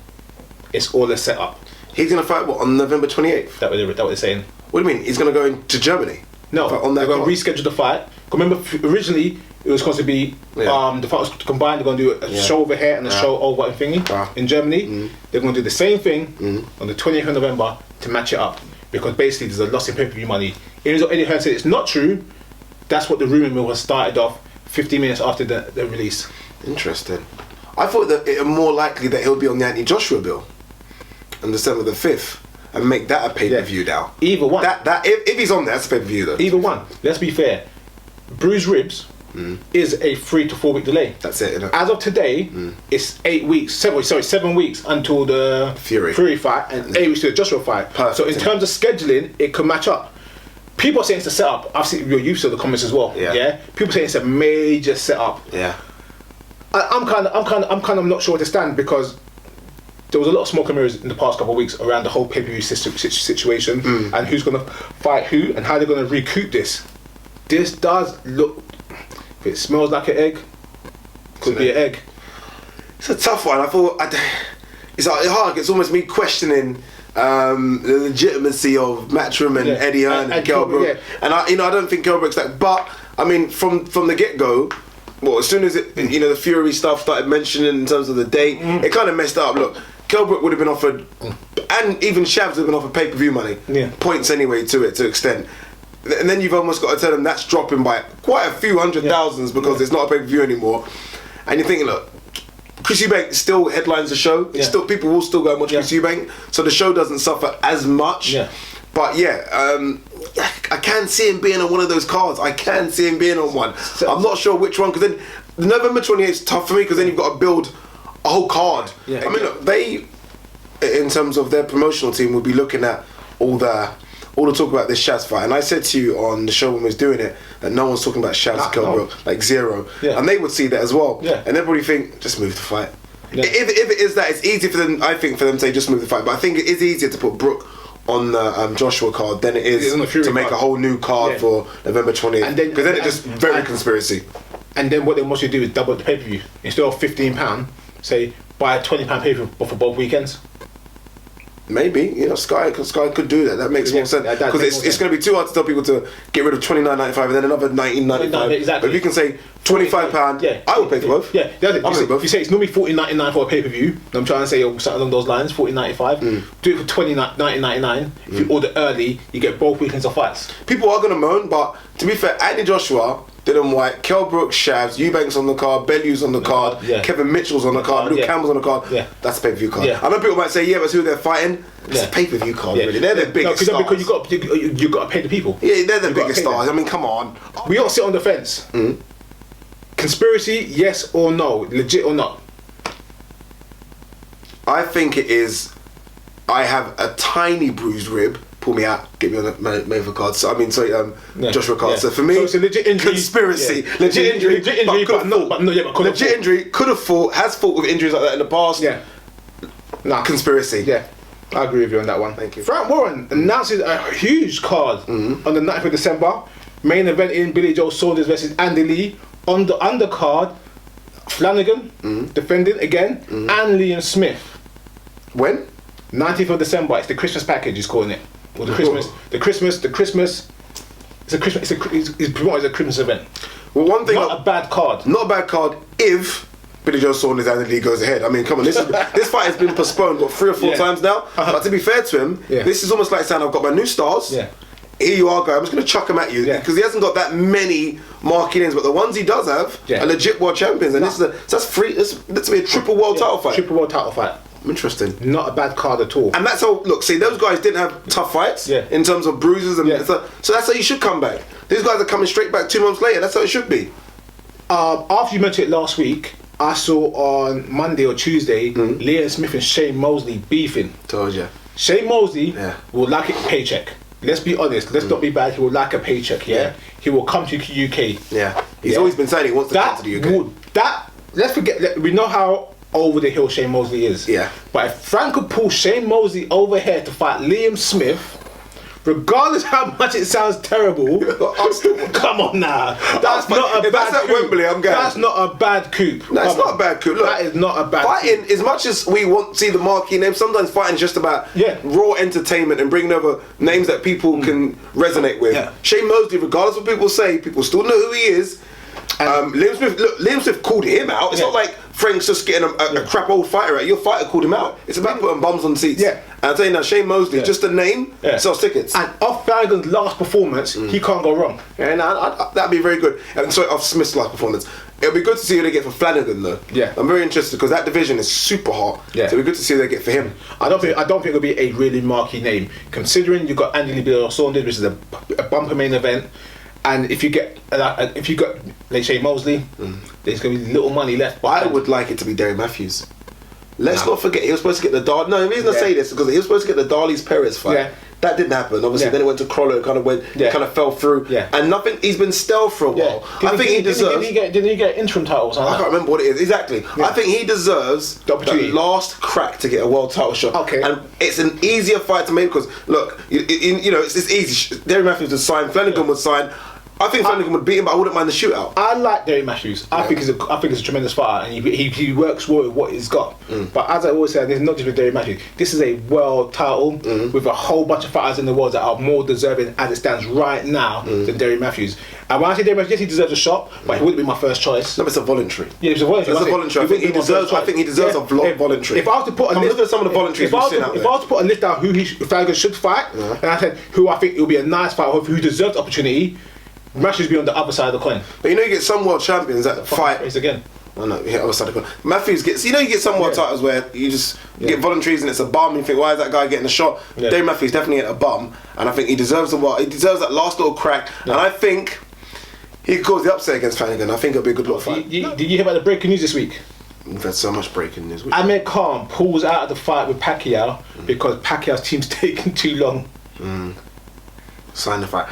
It's all a setup. He's going to fight, what, on November 28th? That what they're saying. What do you mean? He's going to go into Germany? No, on they're going to reschedule the fight. Remember, originally, it was supposed to be, the fight was combined. They're going to do a show over here and a show over in thingy, in Germany. They're going to do the same thing on the 20th of November to match it up. Because basically, there's a loss in pay-per-view money. Even though Eddie Hearn said it's not true, that's what the rumour mill was started off 15 minutes after the release. Interesting. I thought that it was more likely that he'll be on the Anthony-Joshua bill on December the 5th and make that a pay-per-view now. Either one. If he's on there, that's a pay-per-view though. Either one. Let's be fair. Bruised ribs is a 3 to 4 week delay. That's it, innit? As of today, it's 7 weeks until the Fury fight and 8 weeks to the Joshua fight. Perfect. So in terms of scheduling, it could match up. People are saying it's a setup. I've seen you've seen the comments as well. Yeah. People saying it's a major setup. Yeah. I'm kind of not sure where to stand because there was a lot of smoke and mirrors in the past couple of weeks around the whole pay-per-view situation and who's going to fight who and how they're going to recoup this. This does look. If it smells like an egg, could be an egg. It's a tough one. I thought it's hard. It's almost me questioning the legitimacy of Matchroom and Eddie Hearn and Kell Brook. And I don't think Kell Brook's that. But I mean, from the get-go. Well, as soon as the Fury stuff started mentioning in terms of the date, it kind of messed up. Look, Kell Brook would have been offered, and even Shavs would have been offered pay-per-view money, points anyway to extent. And then you've almost got to tell them that's dropping by quite a few hundred thousands because it's not a pay-per-view anymore. And you're thinking, look, Chris Eubank still headlines the show. Still, people will still go and watch Chris Eubank, so the show doesn't suffer as much. But I can see him being on one of those cards. I can see him being on one. I'm not sure which one, because then November 28th is tough for me because then you've got to build a whole card. I mean, look, they, in terms of their promotional team, will be looking at all the talk about this Shaz fight. And I said to you on the show when we was doing it that no one's talking about Shaz Kell Brook, like zero. And they would see that as well. And they'd probably think, just move the fight. If it is that, it's easy for them, I think, for them to say just move the fight. But I think it is easier to put Brook on the Joshua card than it is to make a whole new card for November 28th. Because then it's just very conspiracy. And then what they want you to do is double the pay-per-view. Instead of £15, say, buy a £20 pay-per-view for both weekends. Maybe, Sky could do that. That makes more sense because it's going to be too hard to tell people to get rid of $29.95 and then another $19.95. Exactly. But if you can say £25, I will pay for both. You say it's normally $14.99 for a pay-per-view. I'm trying to say something along those lines, $14.95. Do it for $19.99. If you order early, you get both weekends of fights. People are going to moan, but to be fair, Anthony Joshua, Dylan White, Kell Brook, Shavs, Eubanks on the card, Bellew's on the card, Kevin Mitchell's on the card, Luke Campbell's on the card. That's a pay-per-view card. I know people might say, but who they're fighting? It's a pay-per-view card, really. They're the biggest stars. Because you got to pay the people. Yeah, they're the biggest stars. I mean, come on. We all sit on the fence. Conspiracy, yes or no? Legit or not? I think it is. I have a tiny bruised rib. Pull me out, get me on the main card. So Joshua card. So for me, so it's a legit injury. Conspiracy, legit injury, legit injury. Could have fought, has fought with injuries like that in the past. Conspiracy. I agree with you on that one. Thank you. Frank Warren announces a huge card on the 9th of December. Main event in Billy Joe Saunders versus Andy Lee. On the undercard, Flanagan defending again, and Liam Smith. When? 19th of December. It's the Christmas package. He's calling it. Or the Christmas. It's promoted as a Christmas event. Well, one thing. Not a bad card. Not a bad card if Billy Joe Saunders and the league goes ahead. I mean, come on, this fight has been postponed 3 or 4 times now. But to be fair to him, this is almost like saying I've got my new stars. Here you are, guy. I'm just going to chuck him at you because he hasn't got that many marking-ins, but the ones he does have are legit world champions, and that's free. That's to be a triple world title fight. Triple world title fight. Interesting. Not a bad card at all. And that's how. Look, see, those guys didn't have tough fights in terms of bruises and stuff. So that's how you should come back. These guys are coming straight back 2 months later. That's how it should be. After you mentioned it last week, I saw on Monday or Tuesday Liam Smith and Shane Mosley beefing. Told you. Shane Mosley Yeah. will like a paycheck. Let's be honest. Let's not be bad. He will like a paycheck. Yeah. He will come to UK. Yeah. He's Yeah. always been saying he wants to come to the UK. Let's forget. We know how over the hill Shane Mosley is. Yeah. But if Frank could pull Shane Mosley over here to fight Liam Smith, regardless how much it sounds terrible, come on now. That's not a If bad that's at coup. Wembley, I'm going. That's not a bad coup. No, it's not a bad coup. Look, that is not a bad fighting, coup. as much as we want to see the marquee names, sometimes fighting is just about Yeah. raw entertainment and bringing over names that people can resonate with. Yeah. Shane Mosley, regardless of what people say, people still know who he is. Liam Smith, look, Liam Smith called him out. It's Yeah. not like Frank's just getting a crap old fighter out. Your fighter called him out. It's about putting bums on seats. Yeah. And I'll tell you now, Shane Mosley, Yeah. just a name, Yeah. sells tickets. And off Flanagan's last performance, he can't go wrong. And that'd be very good. And sorry, off Smith's last performance. It'll be good to see who they get for Flanagan though. Yeah. I'm very interested because that division is super hot. Yeah. So it'll be good to see who they get for him. I don't think it'll be a really marquee name, considering you've got Andy Lee Saunders, which is a bumper main event, and if you got like Shane Mosley, there's gonna be little money left. I would like it to be Derry Matthews. Let's not forget he was supposed to get the No, the reason I say this is because he was supposed to get the Darley's Perez fight. Yeah. That didn't happen. Obviously, Yeah. then it went to Crollo. It kind of fell through. Yeah. And nothing. He's been stealth for a while. I think he deserves. Didn't he get interim titles? I can't remember what it is exactly. Yeah. I think he deserves The opportunity. last crack to get a world title shot. Okay. And it's an easier fight to make because look, you know, it's easy. Derry Matthews was signed. Flanagan was signed. I think Flanagan would beat him, but I wouldn't mind the shootout. I like Derry Matthews. I think he's a tremendous fighter, and he works well with what he's got. But as I always say, this is not just with Derry Matthews. This is a world title with a whole bunch of fighters in the world that are more deserving as it stands right now than Derry Matthews. And when I say Derry Matthews, yes, he deserves a shot, but he wouldn't be my first choice. No, it's a voluntary. Yeah, it's a voluntary. It's a voluntary. I think he deserves a voluntary. If I was to put a I'm list, looking at some of the voluntaries if I we've was seen to- out if there. I was to put a list down who Flanagan should fight, and I said who I think it would be a nice fight, who deserves the opportunity, Matthews be on the other side of the coin. But you know, you get some world champions that fight. Race again. I know, yeah, other side of the coin. Matthews gets, you know, you get some world titles where you just get voluntaries and it's a bum and you think, why is that guy getting a shot? Yeah. Derry Matthews definitely get a bum, and I think he deserves the world. He deserves that last little crack, and I think he could cause the upset against Flanagan. I think it'll be a good little fight. Did you hear about the breaking news this week? We've had so much breaking news. Amir Khan pulls out of the fight with Pacquiao because Pacquiao's team's taking too long. Sign the fight.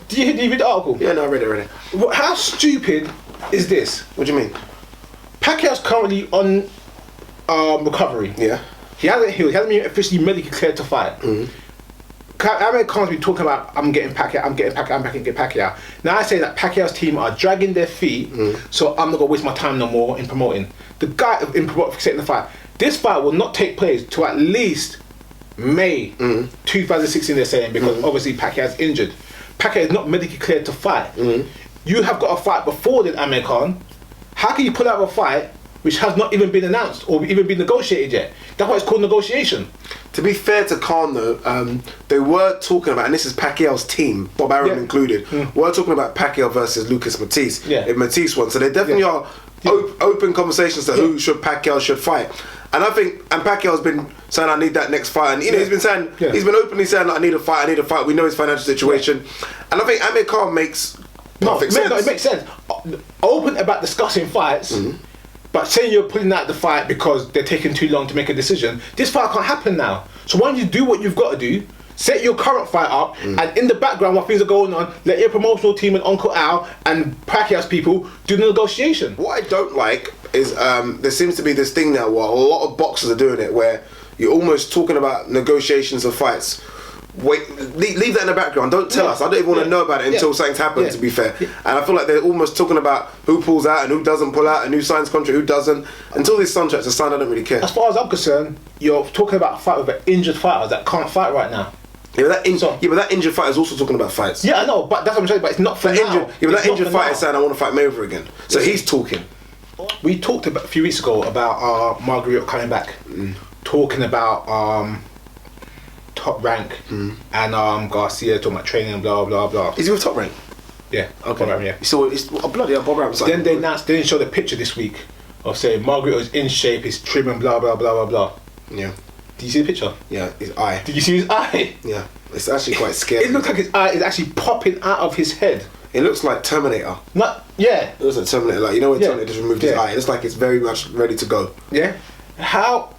Did you read the article? Yeah, no, I read it. How stupid is this? What do you mean? Pacquiao's currently on recovery. Yeah. He hasn't healed. He hasn't been officially medically cleared to fight. Amir Khan's been talking about, I'm getting Pacquiao. Now I say that Pacquiao's team are dragging their feet, so I'm not going to waste my time no more in promoting. The guy in setting the fight. This fight will not take place till at least May 2016, they're saying, because obviously Pacquiao's injured. Pacquiao is not medically cleared to fight. You have got a fight before then, Amir Khan. How can you pull out a fight which has not even been announced or even been negotiated yet? That's why it's called negotiation. To be fair to Khan though, they were talking about, and this is Pacquiao's team, Bob Arum included, we're talking about Pacquiao versus Lucas Matisse. Yeah. If Matisse won, so there definitely are open conversations to who Pacquiao should fight. And I think, and Pacquiao's been saying, I need that next fight, and you know, he's been saying, he's been openly saying, like, I need a fight. We know his financial situation, and I think Amir Khan makes perfect sense. No, it makes sense. Open about discussing fights, but saying you're pulling out the fight because they're taking too long to make a decision, this fight can't happen now. So why don't you do what you've got to do, set your current fight up, and in the background while things are going on, let your promotional team and Uncle Al and Pacquiao's people do the negotiation. What I don't like is there seems to be this thing now where a lot of boxers are doing it, where you're almost talking about negotiations of fights. Wait, leave that in the background. Don't tell us. I don't even want to know about it until something's happened. To be fair, and I feel like they're almost talking about who pulls out and who doesn't pull out and who signs contract, who doesn't. Until these contracts are signed, I don't really care. As far as I'm concerned, you're talking about a fight with an injured fighter that can't fight right now. Yeah, but that injured fighter is also talking about fights. Yeah, I know, but that's what I'm saying. But it's not for That now. injured, but that injured fighter is saying, I want to fight Mayweather again. So he's talking. We talked a few weeks ago about Marguerite coming back, talking about Top Rank and Garcia talking about training and blah blah blah. Is he with Top Rank? Yeah, Okay. Bob Arum, yeah. So it's bloody hell, Bob Arum. Then they announced, they didn't show the picture this week of saying Margaret was in shape, he's trim and blah blah blah blah blah. Yeah. Did you see the picture? Yeah, his eye. Did you see his eye? Yeah, it's actually quite scary. It looks like his eye is actually popping out of his head. It looks like Terminator. Yeah. It looks like Terminator. Like, you know when Yeah. Terminator just removed his Yeah. eye? It looks like it's very much ready to go. Yeah. How?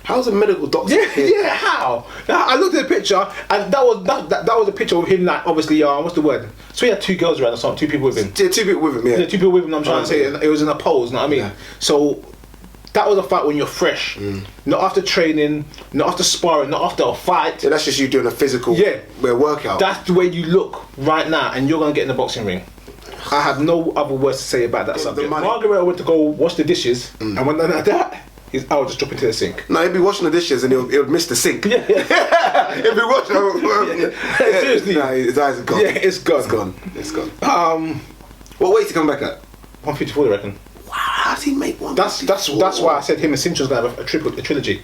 How's a medical doctor? Yeah, how? Now, I looked at the picture, and that was a picture of him. Like, obviously, what's the word? So he had 2 girls around or something, 2 people with him. Yeah, 2 people with him. Yeah, 2 people with him. I'm trying to say it was in a pose. You know what I mean? Yeah. So that was a fight when you're fresh, not after training, not after sparring, not after a fight. Yeah, that's just you doing a physical workout. That's the way you look right now, and you're gonna get in the boxing ring. I have no other words to say about that subject. Margaret went to go wash the dishes, and when like that, I would just drop into the sink. No, he'd be washing the dishes and he'll miss the sink. Yeah. He'll be washing. Seriously. No, his eyes are gone. Yeah, it's gone. It's gone. What weight to come back at? 154, I reckon. Wow, how does he make one? That's why I said him and Cintra's gonna have a trilogy.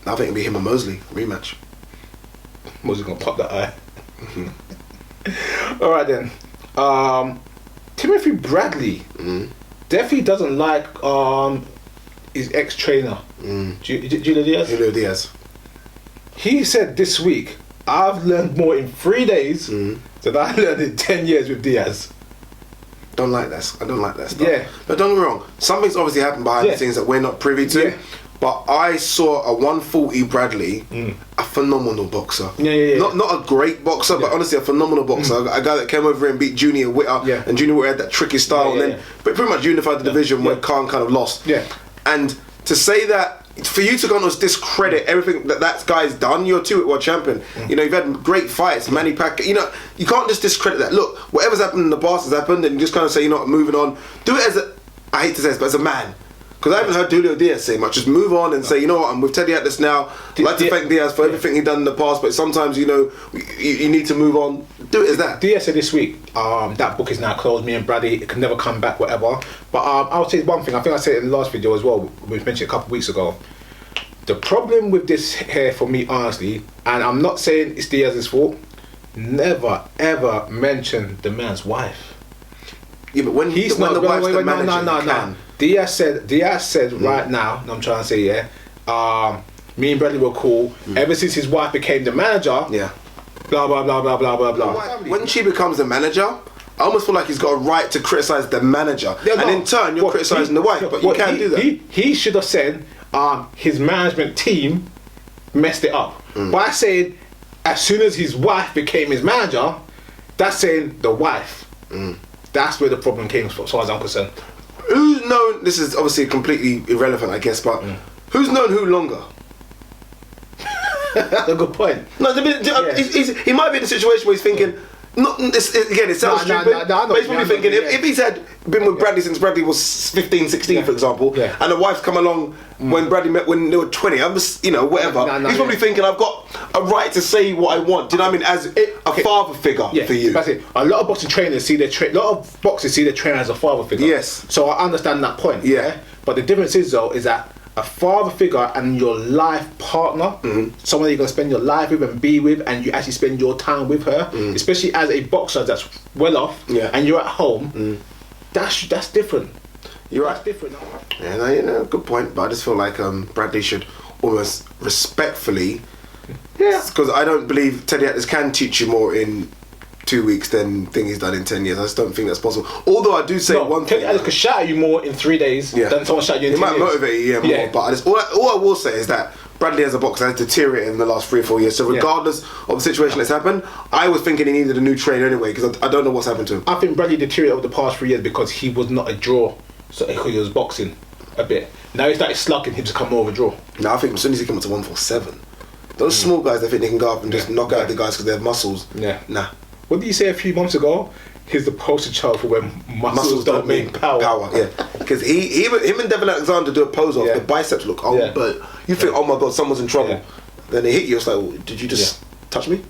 I think it'll be him and Mosley rematch. Mosley's gonna pop that eye. All right then. Timothy Bradley definitely doesn't like his ex-trainer, Julio Diaz. Julio Diaz. He said this week, I've learned more in 3 days than I learned in 10 years with Diaz. I don't like that stuff. Yeah. But don't get me wrong, something's obviously happened behind the scenes that we're not privy to. Yeah. But I saw a 140 Bradley, a phenomenal boxer. Yeah. Not a great boxer, but honestly a phenomenal boxer. A guy that came over and beat Junior Witter, and Junior Witter had that tricky style, but pretty much unified the division where Khan kind of lost. Yeah. And to say that, for you to go and discredit everything that guy's done, you're a 2-week world champion. You know, you've had great fights, Manny Pacquiao. You know, you can't just discredit that. Look, whatever's happened in the past has happened, and you just kind of say, you know what, moving on. Do it as I hate to say this, but as a man. Because I haven't heard Julio Diaz say much. Just move on and say, you know what, I'm with Teddy Atlas now. I'd like to thank Diaz for everything he's done in the past, but sometimes, you know, you need to move on. Do it as that. Diaz said this week, that book is now closed. Me and Bradley, it can never come back, whatever. But I'll say one thing. I think I said it in the last video as well. We mentioned it a couple of weeks ago. The problem with this here, for me, honestly, and I'm not saying it's Diaz's fault, never ever mention the man's wife. Yeah, but when he's not the wife's the manager, no. Diaz said right now, I'm trying to say, me and Bradley were cool. Ever since his wife became the manager, blah blah blah blah blah blah blah. When she becomes the manager, I almost feel like he's got a right to criticise the manager, and in turn you're criticising the wife, but you can't do that. He should have said his management team messed it up by saying as soon as his wife became his manager, that's saying the wife. That's where the problem came from, as far as I'm concerned. Who's known? This is obviously completely irrelevant, I guess, but who's known who longer? That's a good point. No, he might be in a situation where he's thinking. It sounds stupid, but he's probably thinking if he's been with Bradley since Bradley was 15, 16, for example, and the wife's come along when Bradley met when they were 20, whatever. He's probably thinking, I've got a right to say what I want. Do you know what I mean? As a father figure for you. That's it. A lot of boxing trainers see a lot of boxers see their trainer as a father figure. Yes. So I understand that point. Yeah. But the difference is though, is that a father figure and your life partner, someone you're going to spend your life with and be with, and you actually spend your time with her, especially as a boxer that's well off, and you're at home, that's different. You're right. That's different. Yeah, good point, but I just feel like Bradley should almost respectfully, because I don't believe Teddy Atlas can teach you more in 2 weeks than thing he's done in 10 years. I just don't think that's possible. Although I do say one thing. Teddy could shout at you more in 3 days than someone shout at you in 10 years. He might motivate you more, but all I will say is that Bradley as a boxer has deteriorated in the last 3 or 4 years. So regardless of the situation that's happened, I was thinking he needed a new trainer anyway, because I don't know what's happened to him. I think Bradley deteriorated over the past 3 years because he was not a draw. So he was boxing a bit. Now he started slugging him to come more of a draw. Now I think as soon as he came up to 147, those small guys, they think they can go up and just knock out the guys because they have muscles. Nah. What did you say a few months ago? He's the poster child for when muscles don't mean power. Because him and Devon Alexander do a pose off. The biceps look but you think, oh my god, someone's in trouble. Then they hit you. It's like, well, did you just touch me?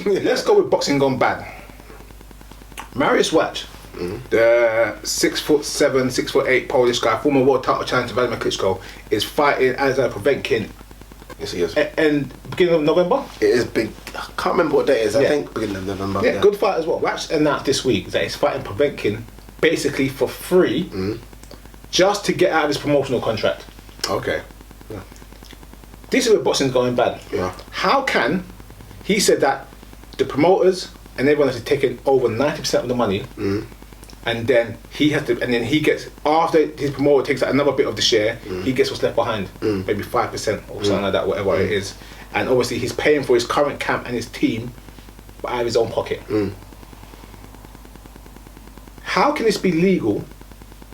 Let's go with boxing gone bad. Mariusz Wach, the 6'7", 6'8" Polish guy, former world title challenger Vladimir Klitschko, is fighting Alexander Povetkin. Yes, he is. And beginning of November? It is big. I can't remember what date it is. I think beginning of November. Yeah, good fight as well. Wach announced this week that he's fighting Povetkin basically for free just to get out of his promotional contract. Okay. This is where boxing's going bad. How can he said that the promoters and everyone has taken over 90% of the money and then he has to, and then he gets, after his promoter takes out another bit of the share, he gets what's left behind, maybe 5% or something like that, whatever it is. And obviously he's paying for his current camp and his team out of his own pocket. How can this be legal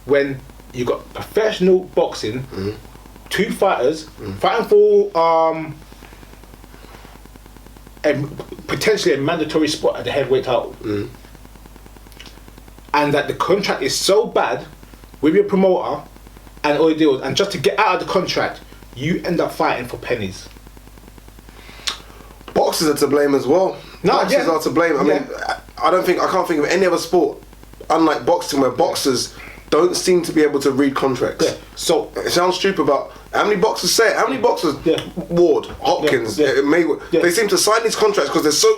when you got professional boxing, 2 fighters fighting for potentially a mandatory spot at the heavyweight title, and that the contract is so bad with your promoter and all the deals, and just to get out of the contract, you end up fighting for pennies. Boxers are to blame as well. Boxers are to blame. I mean, I can't think of any other sport, unlike boxing, where boxers don't seem to be able to read contracts. So it sounds stupid, but how many boxers say it? How many boxers? Ward, Hopkins, Mayweather. They seem to sign these contracts because they're so.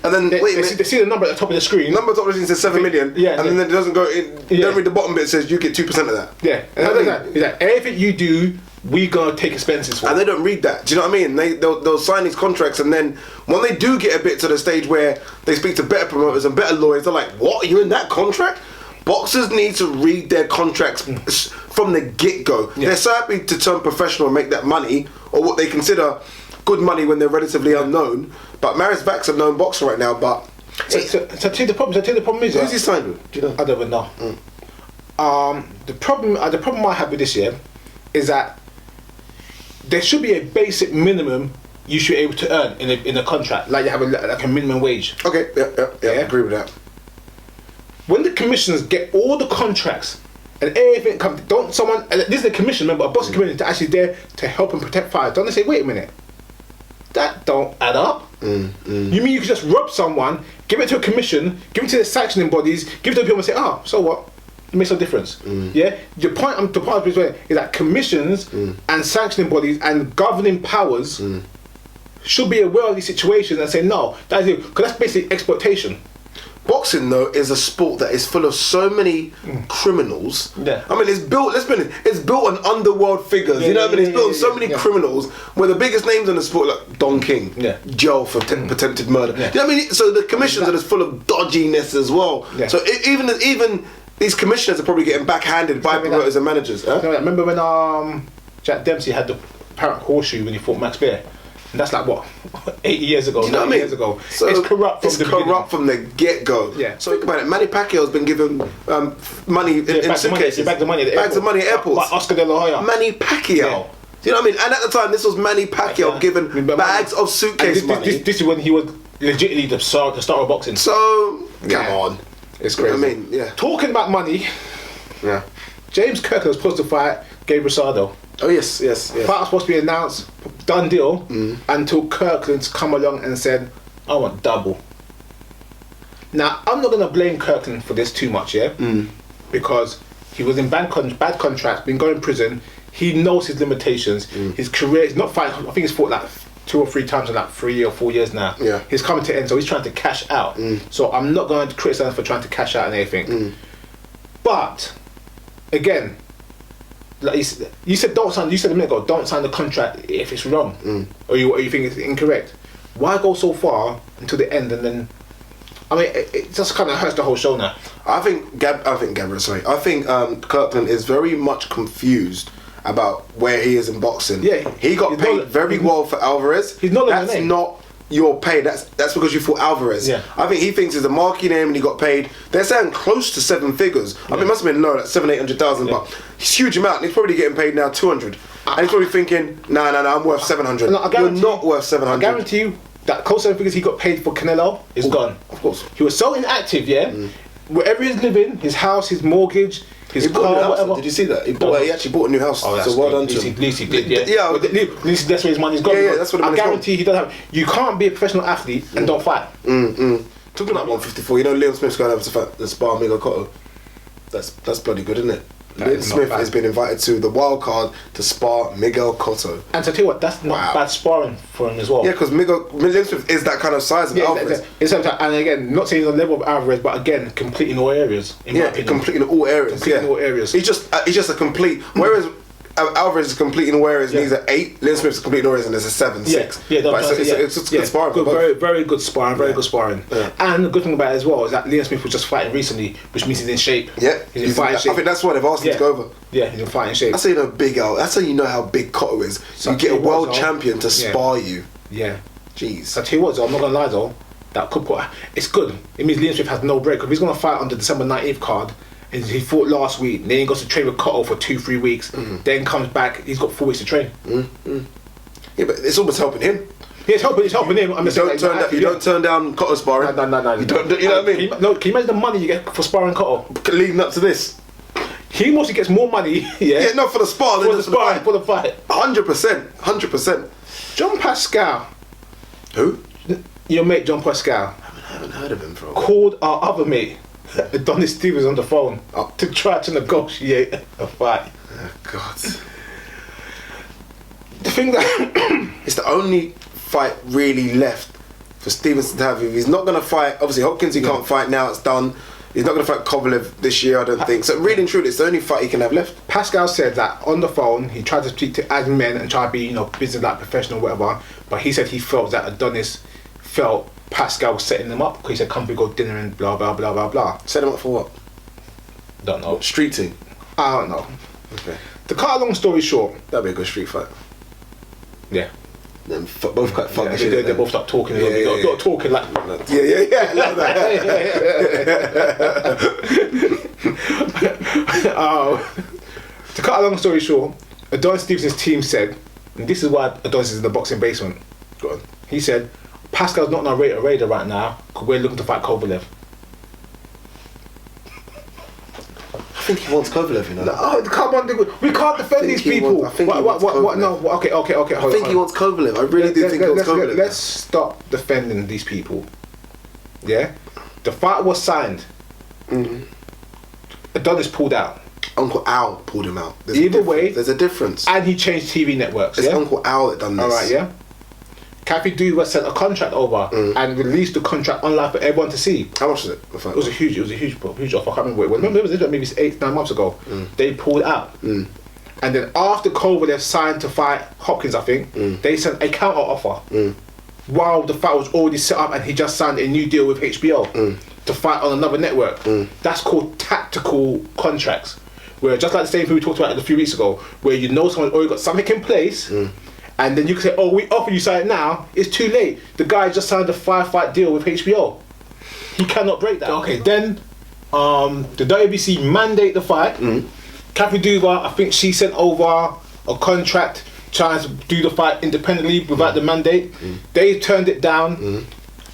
And then they see the number at the top of the screen. Number at the top of the screen says 7 million. And then it doesn't go in. Don't read the bottom bit. It says you get 2% of that. And like everything you do, we gonna take expenses for. And they don't read that. Do you know what I mean? They'll sign these contracts, and then when they do get a bit to the stage where they speak to better promoters and better lawyers, they're like, "What? Are you in that contract?" Boxers need to read their contracts from the get-go. They're so happy to turn professional and make that money, or what they consider good money when they're relatively unknown. But Maris Vak's a known boxer right now. But so the problem is, who's he signed with? Do you know? I don't even know. The problem I have with this year is that there should be a basic minimum you should be able to earn in a contract, like you have like a minimum wage. Okay, yeah, I agree with that. When the commissioners get all the contracts and everything comes, this is the commission, remember, a boxing commission is actually there to help and protect fighters. Don't they say, wait a minute, that don't add up? You mean you could just rob someone, give it to a commission, give it to the sanctioning bodies, give it to the people and say, so what? It makes no difference. The point is that commissions and sanctioning bodies and governing powers should be aware of these situations and say, no, that's it, because that's basically exploitation. Boxing, though, is a sport that is full of so many criminals. I mean, it's built on underworld figures. You know what I mean? It's built on so many criminals. Where the biggest names in the sport, like Don King, jail for attempted murder. You know what I mean? So the commissions are just full of dodginess as well. So even these commissioners are probably getting backhanded by promoters and managers. Remember when Jack Dempsey had the apparent horseshoe when he fought Max Baer? And that's like what, 80 years ago, 90 years ago. So it's corrupt from the get-go. So think about it. Manny Pacquiao's been given money in suitcases. Bags of money at airports. Like Oscar De La Hoya. Manny Pacquiao. Do you know what I mean? And at the time, this was Manny Pacquiao given bags of suitcase money. This is when he was legitimately the star of boxing. So come on, it's crazy. You know what I mean, talking about money. James Kirkland was supposed to fight Gabe Rosado. Oh yes. Fight was supposed to be announced, done deal, until Kirkland's come along and said, I want double. Now, I'm not going to blame Kirkland for this too much, because he was in bad contracts, been going to prison, he knows his limitations, his career is not fighting, I think he's fought like 2 or 3 times in like 3 or 4 years now. He's coming to end, so he's trying to cash out. So I'm not going to criticize him for trying to cash out and anything. But, again, like you said a minute ago, don't sign the contract if it's wrong, or you think it's incorrect. Why go so far until the end and then? I mean, it just kind of hurts the whole show now. I think Kirkland is very much confused about where he is in boxing. He got paid very well for Alvarez. He's not That's not your pay. That's because you fought Alvarez. I think he thinks it's a marquee name and he got paid. They're saying close to 7 figures. I mean, it must have been low, like 700,000-800,000, but it's a huge amount. And he's probably getting paid now 200, and he's probably thinking, no, I'm worth 700. You're not worth 700. I guarantee you that close 7 figures he got paid for Canelo is gone. Of course, he was so inactive. Wherever he's living, his house, his mortgage. His car, whatever. Did you see that? He actually bought a new house. So well done to him. At least he did, At least that's where his money's gone. That's what I guarantee he doesn't have. You can't be a professional athlete and don't fight. Talking about 154, you know, Liam Smith's going over to fight the spar Miguel Cotto. That's bloody good, isn't it? Liam Smith has been invited to the wild card to spar Miguel Cotto. And to tell you what, that's not bad sparring for him as well. Yeah, because Liam Smith is that kind of size of Alvarez. And again, not saying he's on the level of Alvarez, but again, complete in all areas. In my opinion. Complete in all areas. Complete in all areas. He's just a complete. Whereas Alvarez is completing where his knees at 8. Liam Smith's completing where his and there's a 7, 6. It's good sparring. Good, very good sparring. Very good sparring. Yeah. And the good thing about it as well is that Liam Smith was just fighting recently, which means he's in shape. Yeah, he's in fighting shape. I think that's why they've asked him to go over. Yeah, he's in fighting shape. That's how you know big Al. That's how you know how big Cotto is. So you get a world champion to spar you. Yeah. Jeez. So I tell you what, though, I'm not gonna lie though. That could put. It's good. It means Liam Smith has no break. If he's gonna fight on the December 19th card, and he fought last week, then he goes to train with Cotto for 2-3 weeks, then comes back. He's got 4 weeks to train. Yeah, but it's almost helping him. Yeah, it's helping him. You don't turn down Cotto sparring. No. You don't. You know what I mean? Can you imagine the money you get for sparring Cotto? Leading up to this. He mostly gets more money. Yeah, not for the spar. For the fight. 100%. John Pascal. Who? Your mate John Pascal. I haven't heard of him for a while. Called our other mate, Adonis Stevenson, on the phone to try to negotiate a fight. Oh, God. The thing that it's the only fight really left for Stevenson to have. If he's not going to fight, obviously Hopkins he can't fight now, it's done. He's not going to fight Kovalev this year, I don't think. So really and truly, it's the only fight he can have left. Pascal said that on the phone, he tried to speak to admin and try to be, business like professional, whatever. But he said he felt that Adonis felt Pascal was setting them up because he said, "Come, we go dinner and blah blah blah blah blah." Set him up for what? Don't know. Street team. I don't know. Okay. To cut a long story short, that'd be a good street fight. Yeah. Them both quite funny. They both start talking. Not talking like. Yeah. Like that. To cut a long story short, Adonis Stevenson's team said, and this is why Adonis is in the boxing basement. Go on. He said, Pascal's not on our radar right now because we're looking to fight Kovalev. I think he wants Kovalev, you know. No, come on, we can't defend these people. I think he wants Kovalev. No, okay. I think he wants Kovalev. I really do think he wants Kovalev. Let's stop defending these people. Yeah? The fight was signed. Adonis pulled out. Uncle Al pulled him out. Either way, there's a difference. And he changed TV networks. It's Uncle Al that done this. Alright, yeah? Kathy Duva sent a contract over and released the contract online for everyone to see. How much was it? It was a huge offer. I can't remember what it was. Remember, it was maybe 8-9 months ago. They pulled out. And then after Kovalev signed to fight Hopkins, I think, they sent a counter offer. While the fight was already set up and he just signed a new deal with HBO to fight on another network. That's called tactical contracts. Where just like the same thing we talked about a few weeks ago, where someone's already got something in place, and then you can say, "Oh, we offer you something now." It's too late. The guy just signed a 5-fight deal with HBO. He cannot break that. Okay, then the WBC mandate the fight. Kathy Duva, I think she sent over a contract trying to do the fight independently without the mandate. They turned it down.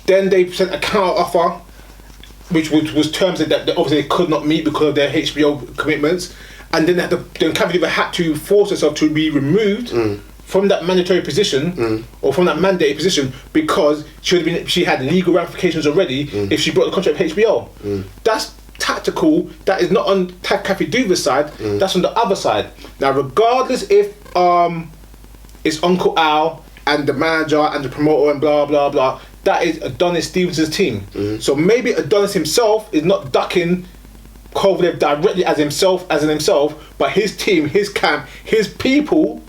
Then they sent a counter offer, which was terms that obviously they could not meet because of their HBO commitments, and then Kathy Duva had to force herself to be removed from that mandatory position or from that mandated position because she had legal ramifications already if she brought the contract with HBO. That's tactical. That is not on Kathy Duva's side. That's on the other side. Now, regardless if it's Uncle Al and the manager and the promoter and blah blah blah, that is Adonis Stevenson's team. So maybe Adonis himself is not ducking Kovalev directly as himself, but his team, his camp, his people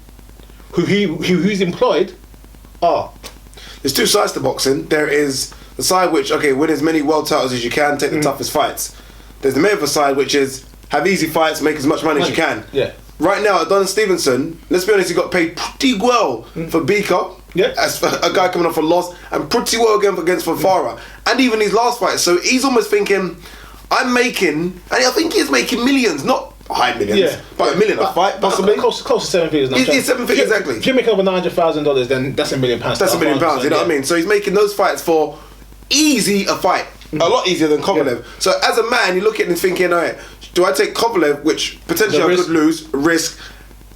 who's employed are. There's two sides to boxing. There is the side which, win as many world titles as you can, take the toughest fights. There's the other side which is have easy fights, make as much money as you can. Yeah. Right now, Adonis Stevenson, let's be honest, he got paid pretty well for Beaker. Yeah. As for a guy coming off a loss, and pretty well against Fafara. And even his last fight. So he's almost thinking, I'm making, and I think he's making millions, not high millions, but a million a fight, possibly. Close to 7 figures now. It's 7 figures, exactly. If you're making over $900,000, then that's £1 million. That's £1 million, you know what I mean? So he's making those fights for a fight. A lot easier than Kovalev. So as a man, you look at it and thinking, alright, do I take Kovalev, which potentially I could lose, risk,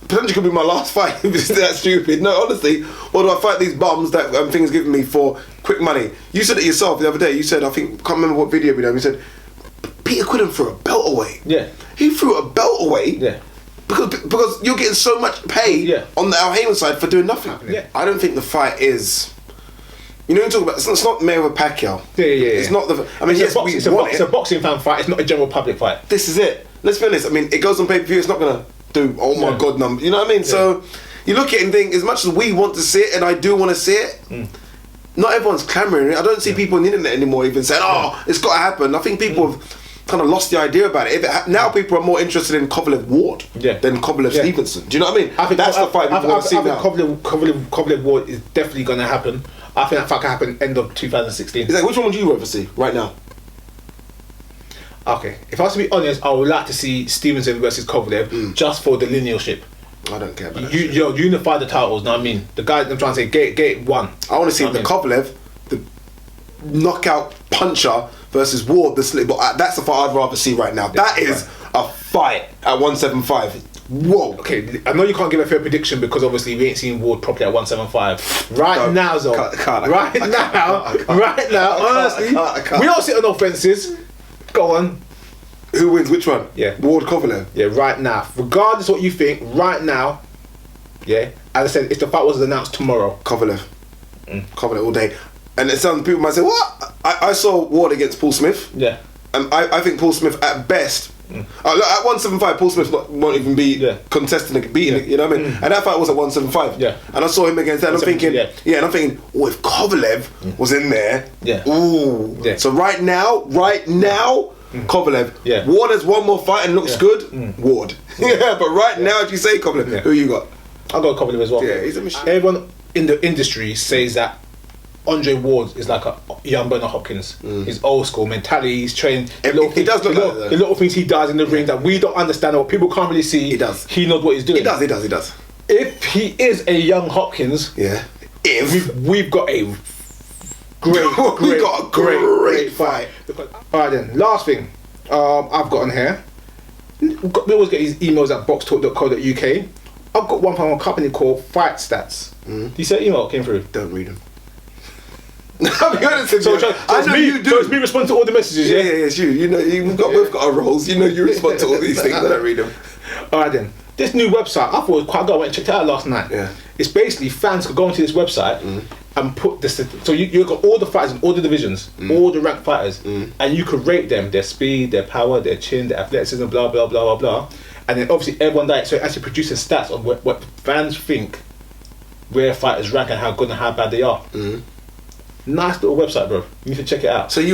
potentially could be my last fight if it's that stupid. No, honestly, or do I fight these bums that things giving me for quick money? You said it yourself the other day. You said, I think, can't remember what video we did. You said Peter Quidden threw a belt away. Yeah, he threw a belt away. Yeah, because you're getting so much pay on the Al Heyman side for doing nothing. Yeah, I don't think the fight is. You know, you talk about it's not Mayweather Pacquiao. Yeah. It's not the. I mean, it's a boxing fan fight. It's not a general public fight. This is it. Let's be honest. I mean, it goes on pay-per-view. It's not gonna do oh my god number. You know what I mean? So you look at it and think, as much as we want to see it, and I do want to see it, not everyone's clamouring. I don't see people on the internet anymore even saying, "Oh, it's got to happen." I think people have kind of lost the idea about it. Now people are more interested in Kovalev Ward than Kovalev Stevenson. Do you know what I mean? I think that's the fight people want to see now. Kovalev Ward is definitely going to happen. I think that fight can happen end of 2016. Exactly. Which one would you rather see right now? Okay, if I was to be honest, I would like to see Stevenson versus Kovalev just for the linealship. I don't care about that. Unify the titles, know what I mean? The guy I'm trying to say, get one. I want to see the Kovalev, the knockout puncher versus Ward, the slip. But that's the fight I'd rather see right now. That is a fight at 175. Whoa. Okay, I know you can't give a fair prediction because obviously we ain't seen Ward properly at 175. Right now, honestly, we don't sit on no fences. Go on. Who wins which one? Yeah. Ward, Kovalev. Yeah, right now. Regardless of what you think, right now, as I said, if the fight was announced tomorrow. Kovalev. Kovalev all day. And it sounds, people might say, what? I saw Ward against Paul Smith. Yeah. And I think Paul Smith at best, look, at 175, Paul Smith won't even be contesting, beating it, you know what I mean? And that fight was at 175. Yeah. And I saw him against that, and I'm thinking, and I'm thinking, if Kovalev was in there, ooh. Yeah. So right now, Kovalev. Yeah. Ward has one more fight and looks good. Ward. But right now, if you say Kovalev, who you got? I got Kovalev as well. Yeah, he's a machine. Everyone in the industry says that Andre Ward is like a young Bernard Hopkins. He's old school mentality. He's trained. He does look like that. The little things he does in the ring that we don't understand or people can't really see. He does. He knows what he's doing. He does. If he is a young Hopkins, we've got a great fight. Alright then, last thing I've got on here. We always get these emails at boxtalk.co.uk. I've got one from a company called Fight Stats. Do you see that email that came through? Don't read them. I'll be honest with you. I know you do. So it's me responding to all the messages, yeah, it's you. You know, we've both got our roles. You know, you respond to all these things. I don't read them. Alright then. This new website, I thought it was quite good. I went and checked it out last night. Yeah. It's basically fans could go onto this website and put this. So you've got all the fighters in all the divisions, all the ranked fighters, and you could rate them, their speed, their power, their chin, their athleticism, blah blah blah blah blah. And then obviously everyone died, so it actually produces stats on what fans think where fighters rank and how good and how bad they are. Nice little website, bro. You need to check it out. So I'm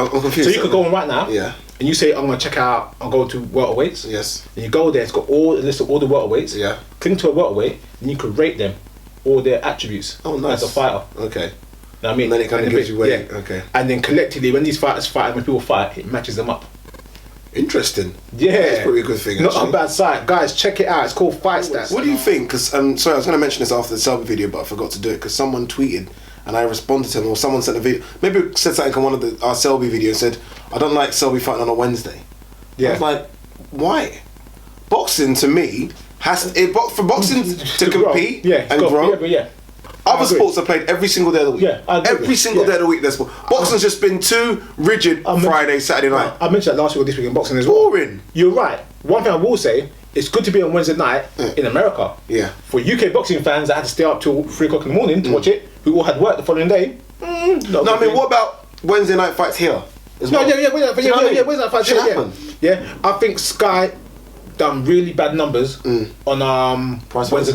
confused. So you could go on right now. Yeah. And you say, I'm going to check out, I'll go to welterweights. Yes. And you go there, it's got all a list of all the welterweights. Yeah. Click to a welterweight, and you could rate them, all their attributes. Oh, nice. As a fighter. Okay. Know what I mean? And then it kind of gives you weight. Okay. And then collectively, when these fighters fight, when people fight, it matches them up. Interesting. Yeah. That's probably a good thing, actually. Not a bad site. Guys, check it out. It's called Fight Stats. What do you think? Because, sorry, I was going to mention this after the Selby video, but I forgot to do it because someone tweeted and I responded to them, or someone sent a video. Maybe said something on one of our Selby videos, said, I don't like Selby fighting on a Wednesday. Yeah. I was like, why? Boxing, to me, for boxing to compete and grow. Other sports are played every single day of the week. Yeah, every single day of the week there's sport. Boxing's just been too rigid Friday, Saturday night. I mentioned that last week or this week in boxing as well. Boring. You're right. One thing I will say, it's good to be on Wednesday night in America. Yeah. For UK boxing fans that had to stay up till 3 o'clock in the morning to watch it, who all had work the following day. What about Wednesday night fights here? Wednesday night fights here. Yeah, I think Sky done really bad numbers on Wednesday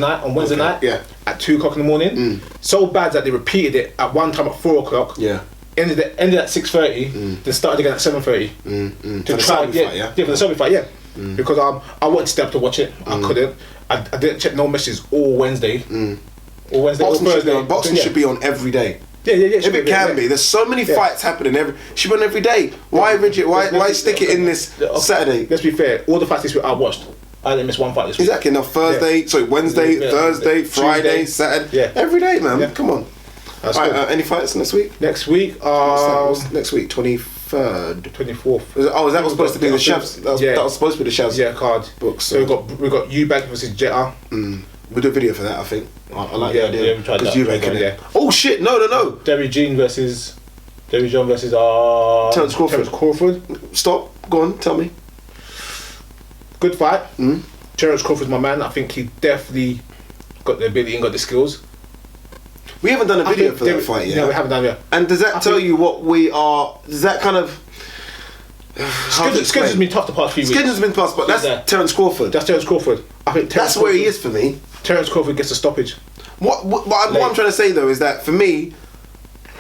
night. Yeah. At 2 o'clock in the morning. So bad that they repeated it at one time at 4 o'clock. Yeah. Ended at 6:30. Then started again at 7:30. To try for the Selby fight, yeah. Because I wanted to step to watch it. I couldn't. I didn't check no messages all Wednesday. All Wednesday. Boxing should be on every day. Yeah. If it can be. There's so many fights happening should be on every day. Why rigid? Why stick it in this Saturday? Let's be fair. All the fights this week I watched. I didn't miss one fight this week. Exactly. Now Wednesday, Thursday, Friday, Tuesday, Saturday. Yeah. Every day, man. Yeah. Come on. Alright, any fights next week? Next week, next week, 23rd, 24th. Oh, is that was supposed to be the Shavs? That was supposed to be the Shavs. Card book. So we got Eubank versus Jetta. We'll do a video for that, I think. I like the idea. Yeah, we tried that. Eubank in it. Oh shit! No. Derry John versus Terence Crawford. Stop. Go on. Tell me. Good fight. Terence Crawford's my man. I think he definitely got the ability and got the skills. We haven't done a video for that fight yet. No, we haven't done it yet. And does that tell you what we are? Does that kind of Schedule's been tough the past few weeks. Schedule's been tough, but that's Terence Crawford. That's Terence Crawford. I think That's where he is for me. Terence Crawford gets a stoppage. What I'm trying to say though is that for me,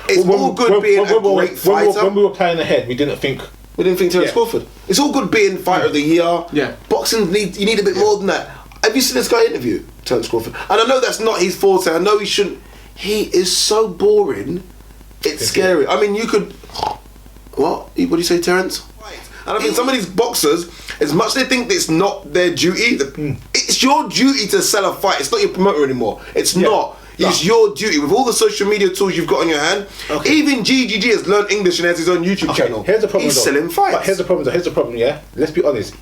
it's all good being a great fighter. When we were playing ahead, we didn't think Terence Crawford. It's all good being fighter of the year. Yeah. Boxing you need a bit more than that. Have you seen this guy interview Terence Crawford? And I know that's not his forte. I know he shouldn't. He is so boring. It's scary. I mean, you could. What do you say, Terence? And I think some of these boxers, as much as they think it's not their duty, it's your duty to sell a fight. It's not your promoter anymore. It's not. It's your duty. With all the social media tools you've got on your hand, even GGG has learned English and has his own YouTube channel. Here's the problem. He's selling fights. But here's the problem. Yeah, let's be honest.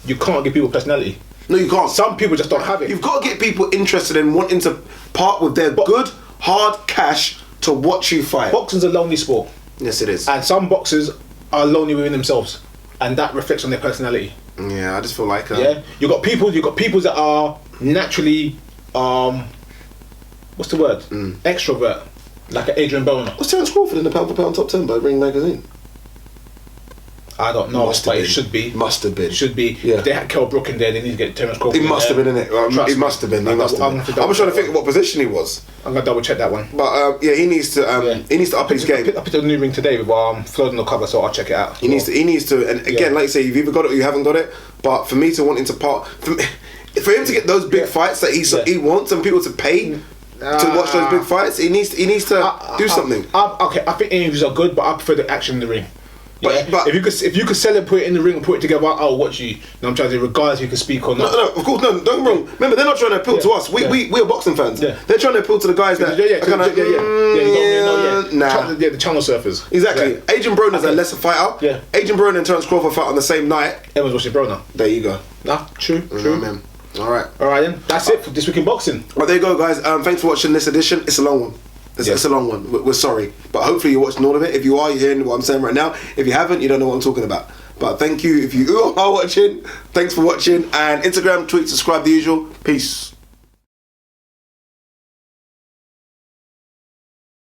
You can't give people personality. No, you can't. Some people just don't have it. You've got to get people interested in wanting to part with their good, hard cash to watch you fight. Boxing's a lonely sport. Yes, it is. And some boxers are lonely within themselves, and that reflects on their personality. Yeah, I just feel like you got people that are naturally what's the word? Extrovert, like an Adrian Boner. Was Terence Crawford in the pound for pound top 10 by Ring Magazine? I don't know, but it should be. Must have been. Should be. Yeah. If they had Kell Brook in there, they need to get Terence Crawford. He must have been in it. He must have been. I was trying to think of what position he was. I'm gonna double check that one. But he needs to. He needs to up his game. I picked up a new ring today with Floyd on the cover, so I'll check it out. He needs to. And again, like you say, you've either got it or you haven't got it. But for me to want him to part, for him to get those big fights that he wants and people to pay to watch those big fights, he needs to do something. I think interviews are good, but I prefer the action in the ring. But if you could sell it, put it in the ring, and put it together, I'll watch you. I'm trying to, regardless if you can speak or not. No, of course, no. Don't get me wrong. Remember, they're not trying to appeal to us. We're boxing fans. Yeah. They're trying to appeal to the guys that the channel surfers. Exactly. Yeah. Adrian Broner's a lesser fighter. Yeah. Adrian Broner and Terence Crawford fight on the same night. Everyone's watching Broner. There you go. Nah, true. Man. All right then. That's it for this week in boxing. Well, there you go, guys. Thanks for watching this edition. It's a long one. It's a long one. We're sorry, but hopefully you're watching all of it. If you are, you're hearing what I'm saying right now. If you haven't, you don't know what I'm talking about. But thank you. If you are watching, thanks for watching. And Instagram, tweet, subscribe, the usual. Peace.